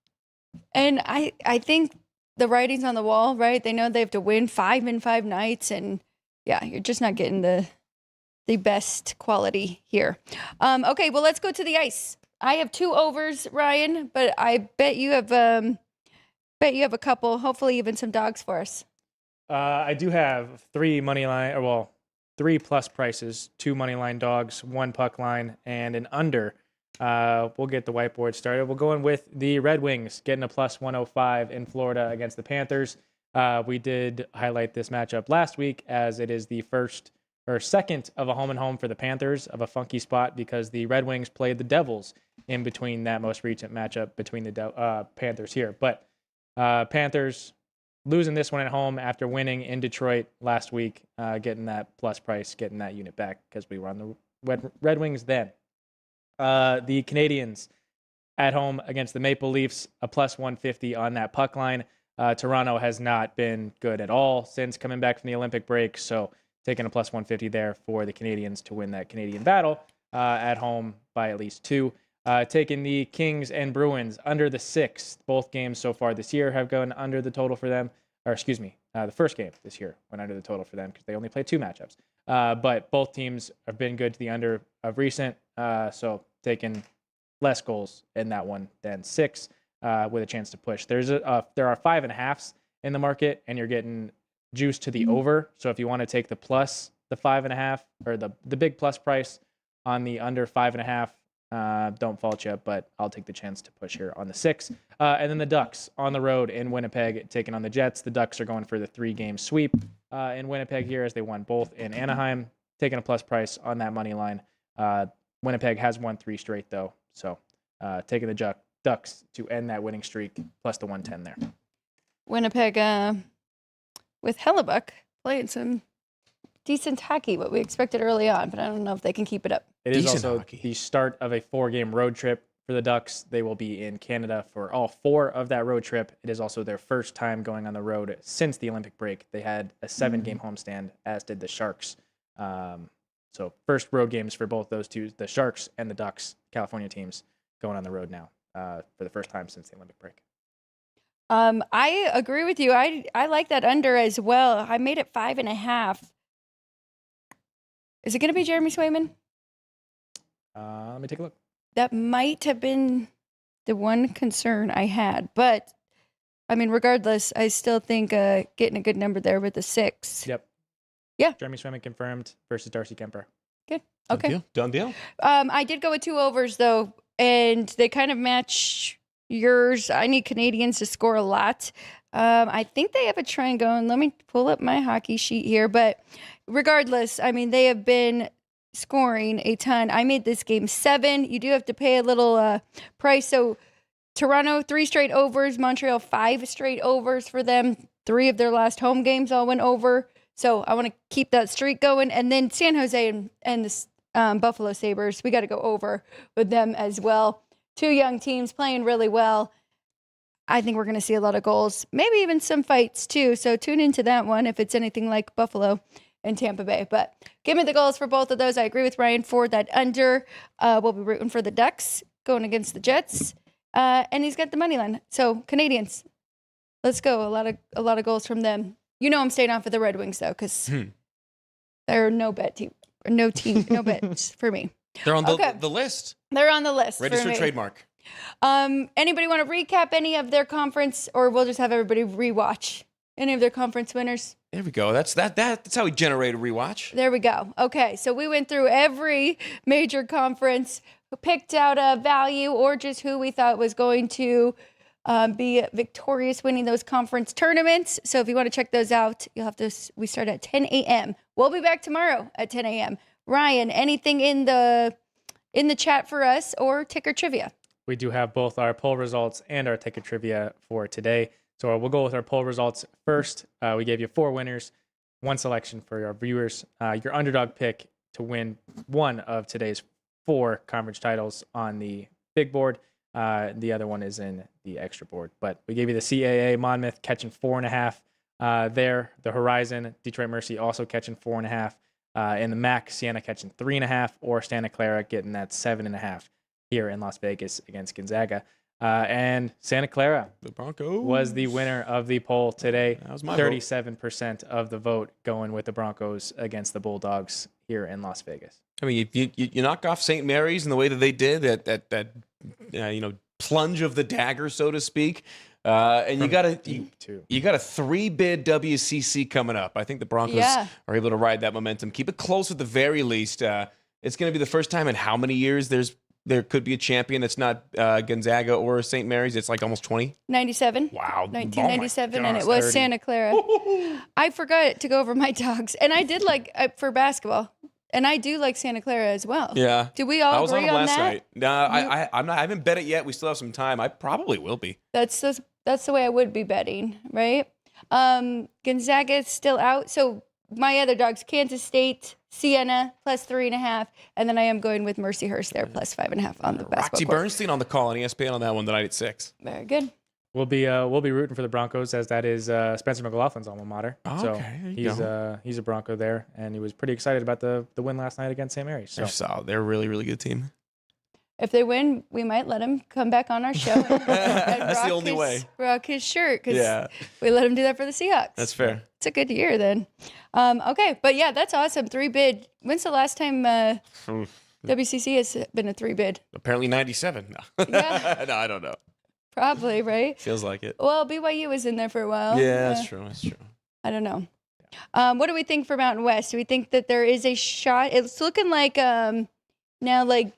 And I think the writing's on the wall, right? They know they have to win 5 in 5 nights, and yeah, you're just not getting the best quality here. Okay, well, let's go to the ice. I have 2 overs, Ryan, but I bet you have a couple, hopefully even some dogs for us. I do have 3 money line, 3 plus prices, 2 money line dogs, 1 puck line, and an under. We'll get the whiteboard started. We'll go in with the Red Wings getting a plus 105 in Florida against the Panthers. We did highlight this matchup last week as it is the second of a home and home for the Panthers, of a funky spot because the Red Wings played the Devils in between that most recent matchup between the Panthers here. But Panthers losing this one at home after winning in Detroit last week, getting that plus price, getting that unit back because we were on the Red Wings then. The Canadians at home against the Maple Leafs, a plus 150 on that puck line. Toronto has not been good at all since coming back from the Olympic break, so taking a plus 150 there for the Canadians to win that Canadian battle at home by at least 2. Taking the Kings and Bruins under the 6. Both games so far this year have gone under the total for them. The first game this year went under the total for them because they only played 2 matchups. But both teams have been good to the under of recent, so taking less goals in that one than 6 with a chance to push. There are 5.5s in the market, and you're getting juice to the over. So if you want to take the plus, the 5.5, or the big plus price on the under 5.5, don't fault you, but I'll take the chance to push here on the 6. And then the Ducks on the road in Winnipeg taking on the Jets. The Ducks are going for the 3-game sweep in Winnipeg here as they won both in Anaheim, taking a plus price on that money line. Winnipeg has won 3 straight, though, so taking the Ducks to end that winning streak, plus the 110 there. Winnipeg with Hellebuck playing some decent hockey, what we expected early on, but I don't know if they can keep it up. It is Decent also hockey. the start of a 4-game road trip for the Ducks. They will be in Canada for all 4 of that road trip. It is also their first time going on the road since the Olympic break. They had a 7-game homestand, as did the Sharks. So first road games for both those two, the Sharks and the Ducks, California teams, going on the road now for the first time since the Olympic break. I agree with you. I like that under as well. I made it 5.5. Is it going to be Jeremy Swayman? Let me take a look. That might have been the one concern I had. But, I mean, regardless, I still think getting a good number there with the 6. Yep. Yeah. Jeremy Swayman confirmed versus Darcy Kemper. Good. Okay. Done deal. I did go with 2 overs, though, and they kind of match yours. I need Canadians to score a lot. I think they have a trend going. Let me pull up my hockey sheet here. But regardless, I mean, they have been scoring a ton. I made this game 7. You do have to pay a little price. So Toronto, 3 straight overs. Montreal, 5 straight overs for them. 3 of their last home games all went over. So I want to keep that streak going. And then San Jose and the Buffalo Sabres, we got to go over with them as well. 2 young teams playing really well. I think we're going to see a lot of goals, maybe even some fights too. So tune into that one if it's anything like Buffalo and Tampa Bay. But give me the goals for both of those. I agree with Ryan for that under. We'll be rooting for the Ducks going against the Jets. And he's got the money line. So Canadians, let's go. A lot of goals from them. You know I'm staying off of the Red Wings though, because they're no bets for me. They're on the list. They're on the list. Registered trademark. Anybody want to recap any of their conference, or we'll just have everybody rewatch any of their conference winners? There we go. That's how we generate a rewatch. There we go. Okay, so we went through every major conference picked out a value or just who we thought was going to be victorious winning those conference tournaments. So if you want to check those out, you'll have to. We start at 10 a.m. We'll be back tomorrow at 10 a.m. Ryan, anything in the chat for us or ticker trivia? We do have both our poll results and our ticket trivia for today. So we'll go with our poll results first. We gave you 4 winners, 1 selection for our viewers. Your underdog pick to win one of today's 4 conference titles on the big board. The other one is in the extra board. But we gave you the CAA Monmouth catching 4.5 there. The Horizon Detroit Mercy also catching 4.5. And the MAC Siena catching 3.5, or Santa Clara getting that 7.5 here in Las Vegas against Gonzaga. And Santa Clara, The Broncos, was the winner of the poll today. That was my 37% of the vote going with the Broncos against the Bulldogs here in Las Vegas. I mean, you knock off St. Mary's in the way that they did, that plunge of the dagger, so to speak. And you got a 3-bid WCC coming up. I think the Broncos are able to ride that momentum, keep it close at the very least. It's going to be the first time in how many years there could be a champion that's not Gonzaga or St. Mary's. It's like almost 20. 97. Wow. 1997, Oh and it was 30. Santa Clara. I forgot to go over my dogs, and I did for basketball, and I do like Santa Clara as well. Yeah. Did we all I was on agree them on last that? night. No, I haven't bet it yet. We still have some time. I probably will be. That's the way I would be betting, right? Gonzaga is still out, so my other dogs, Kansas State, Siena plus 3.5, and then I am going with Mercyhurst there plus 5.5 on the basketball Roxy court. Bernstein on the call on ESPN on that one tonight at 6. Very good. We'll be rooting for the Broncos, as that is Spencer McLaughlin's alma mater. Oh, so okay. There you he's a Bronco there, and he was pretty excited about the win last night against St. Mary's. So They're solid. They're a really, really good team. If they win, we might let him come back on our show. And That's the rock only way. Rock his shirt because Yeah. we let him do that for the Seahawks. That's fair. It's a good year then. Okay, but yeah, that's awesome. 3-bid. When's the last time WCC has been a 3-bid? Apparently 97. No. Yeah. No, I don't know. Probably, right? Feels like it. Well, BYU was in there for a while. Yeah, that's true. That's true. I don't know. What do we think for Mountain West? Do we think that there is a shot? It's looking like now like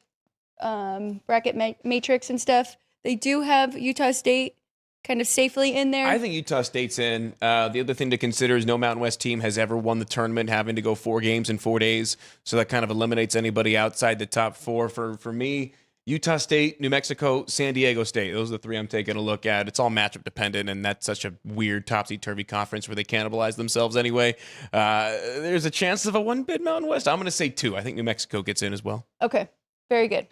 bracket matrix and stuff. They do have Utah State kind of safely in there. I think Utah State's in. The other thing to consider is no Mountain West team has ever won the tournament having to go 4 games in 4 days. So that kind of eliminates anybody outside the top 4. For me, Utah State, New Mexico, San Diego State. Those are the 3 I'm taking a look at. It's all matchup dependent, and that's such a weird topsy-turvy conference where they cannibalize themselves anyway. There's a chance of a 1-bid Mountain West. I'm going to say 2. I think New Mexico gets in as well. Okay, very good.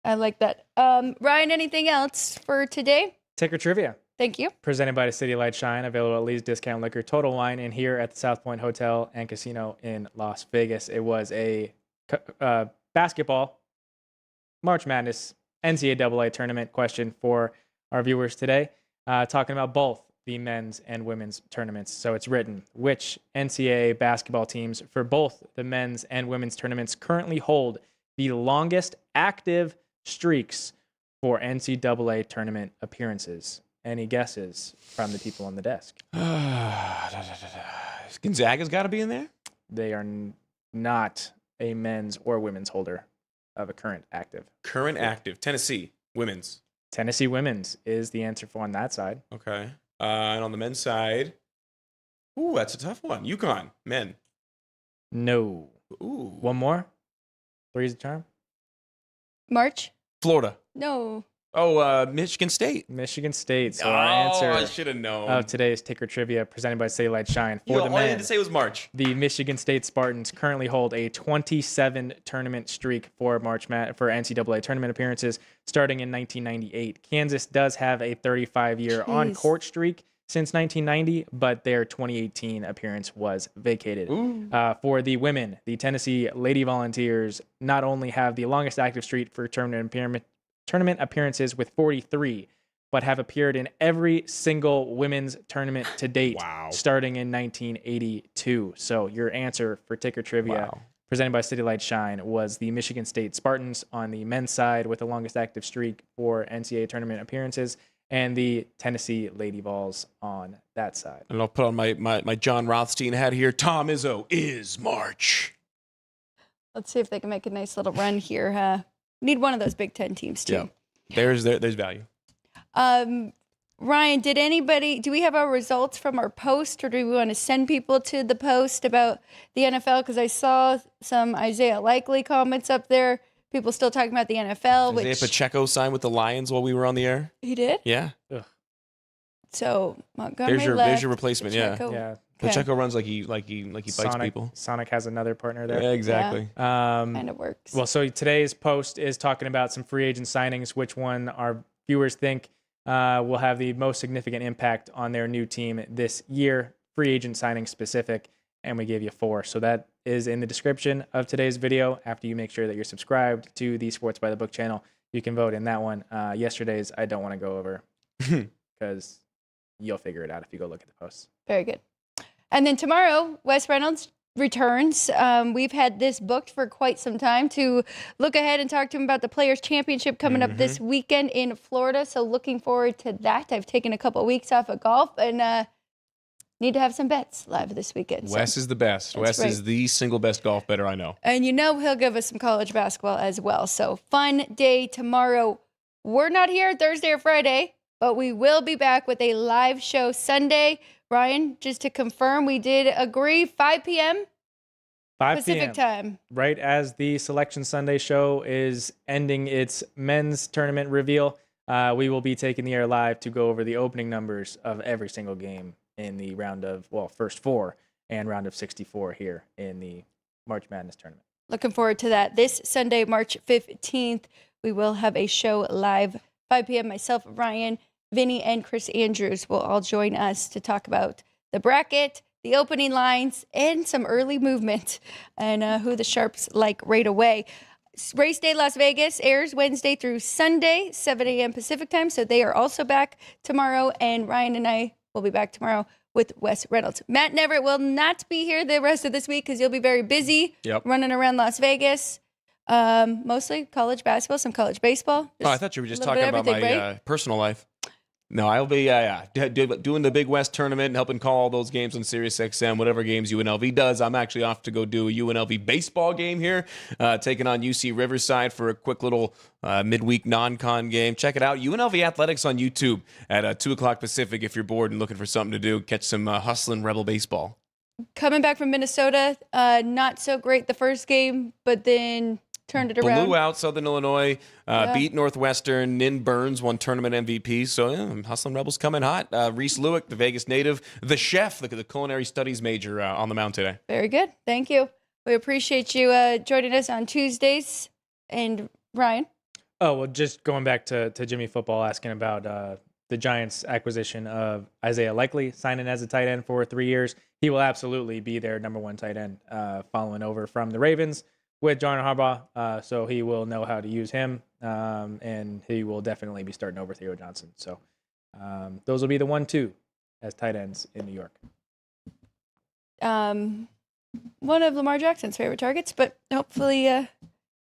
I like that. Ryan, anything else for today? ticker trivia. Thank you. Presented by the City Light Shine, available at Lee's Discount Liquor, Total Wine, and here at the South Point Hotel and Casino in Las Vegas. It was a basketball March Madness NCAA tournament question for our viewers today, talking about both the men's and women's tournaments. So it's written, which NCAA basketball teams for both the men's and women's tournaments currently hold the longest active streaks for NCAA tournament appearances? Any guesses from the people on the desk? Gonzaga's got to be in there? They are not a men's or women's holder of a current active. Current active. Tennessee, women's. Tennessee women's is the answer for on that side. Okay. And on the men's side, ooh, that's a tough one. UConn, men. No. Ooh. One more? Three's the charm? March? Florida. No. Oh, Michigan State. Michigan State. So Oh, our answer I should have known. of today's ticker trivia presented by City Light Shine for the All I had men. to say was March. The Michigan State Spartans currently hold a 27 tournament streak for for NCAA tournament appearances starting in 1998. Kansas does have a 35-year on-court streak since 1990, but their 2018 appearance was vacated. For the women, the Tennessee Lady Volunteers not only have the longest active streak for tournament appearances with 43, but have appeared in every single women's tournament to date, starting in 1982. So your answer for ticker trivia presented by City Light Shine was the Michigan State Spartans on the men's side with the longest active streak for NCAA tournament appearances, and the Tennessee Lady Vols on that side. And I'll put on my John Rothstein hat here. Tom Izzo is March. Let's see if they can make a nice little run here, huh? Need one of those Big Ten teams too. Yeah, there's value. Ryan, do we have our results from our post, or do we want to send people to the post about the NFL? Because I saw some Isaiah Likely comments up there. People still talking about the NFL. Isaiah Pacheco signed with the Lions while we were on the air. He did? Yeah. Ugh. So Montgomery There's your replacement. Pacheco. Yeah. Okay. Pacheco runs like he bites people. Sonic has another partner there. Yeah, exactly. Kind of works. Well, so today's post is talking about some free agent signings, which one our viewers think will have the most significant impact on their new team this year, free agent signing specific, and we gave you 4. So that is in the description of today's video. After you make sure that you're subscribed to the Sports by the Book channel, you can vote in that one. Yesterday's I don't want to go over because you'll figure it out if you go look at the posts. Very good. And then tomorrow, Wes Reynolds returns. We've had this booked for quite some time to look ahead and talk to him about the Players' Championship coming up this weekend in Florida. So looking forward to that. I've taken a couple of weeks off of golf and need to have some bets live this weekend. Wes is the best. Wes is the single best golf bettor I know. And he'll give us some college basketball as well. So fun day tomorrow. We're not here Thursday or Friday, but we will be back with a live show Sunday. Ryan, just to confirm, we did agree 5 p.m. 5 Pacific time. Right as the Selection Sunday show is ending its men's tournament reveal, we will be taking the air live to go over the opening numbers of every single game in the round of, first 4 and round of 64 here in the March Madness tournament. Looking forward to that. This Sunday, March 15th, we will have a show live, 5 p.m. Myself, Ryan, Vinny, and Chris Andrews will all join us to talk about the bracket, the opening lines, and some early movement and who the Sharps like right away. Race Day Las Vegas airs Wednesday through Sunday, 7 a.m. Pacific time. So they are also back tomorrow. And Ryan and I will be back tomorrow with Wes Reynolds. Matt Neverett will not be here the rest of this week because you'll be very busy running around Las Vegas. Mostly college basketball, some college baseball. I thought you were just talking about my personal life. No, I'll be doing the Big West tournament and helping call all those games on SiriusXM, whatever games UNLV does. I'm actually off to go do a UNLV baseball game here, taking on UC Riverside for a quick little midweek non-con game. Check it out, UNLV Athletics on YouTube at 2 o'clock Pacific if you're bored and looking for something to do. Catch some hustling Rebel baseball. Coming back from Minnesota, not so great the first game, but then turned it around. Blew out Southern Illinois, beat Northwestern. Nin Burns won tournament MVP. So, Hustling Rebels coming hot. Reese Lewick, the Vegas native, the chef, the culinary studies major on the mound today. Very good. Thank you. We appreciate you joining us on Tuesdays. And Ryan? Oh, well, just going back to Jimmy Football asking about the Giants' acquisition of Isaiah Likely, signing as a tight end for 3 years. He will absolutely be their number 1 tight end following over from the Ravens with John Harbaugh, so he will know how to use him, and he will definitely be starting over Theo Johnson. So those will be the 1-2 as tight ends in New York. One of Lamar Jackson's favorite targets, but hopefully,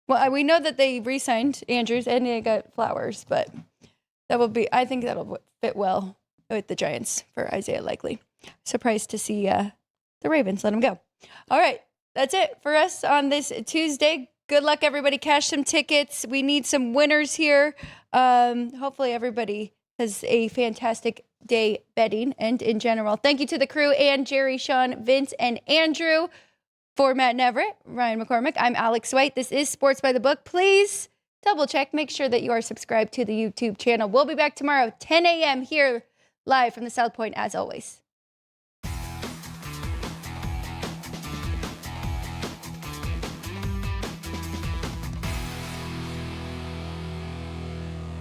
we know that they re-signed Andrews and they got Flowers, but I think that'll fit well with the Giants for Isaiah Likely. Surprised to see the Ravens let him go. All right. That's it for us on this Tuesday. Good luck, everybody. Cash some tickets. We need some winners here. Hopefully, everybody has a fantastic day betting and in general. Thank you to the crew and Jerry, Sean, Vince, and Andrew. For Matt Neverett, Ryan McCormick, I'm Alex White. This is Sports by the Book. Please double check. Make sure that you are subscribed to the YouTube channel. We'll be back tomorrow, 10 a.m. here live from the South Point as always.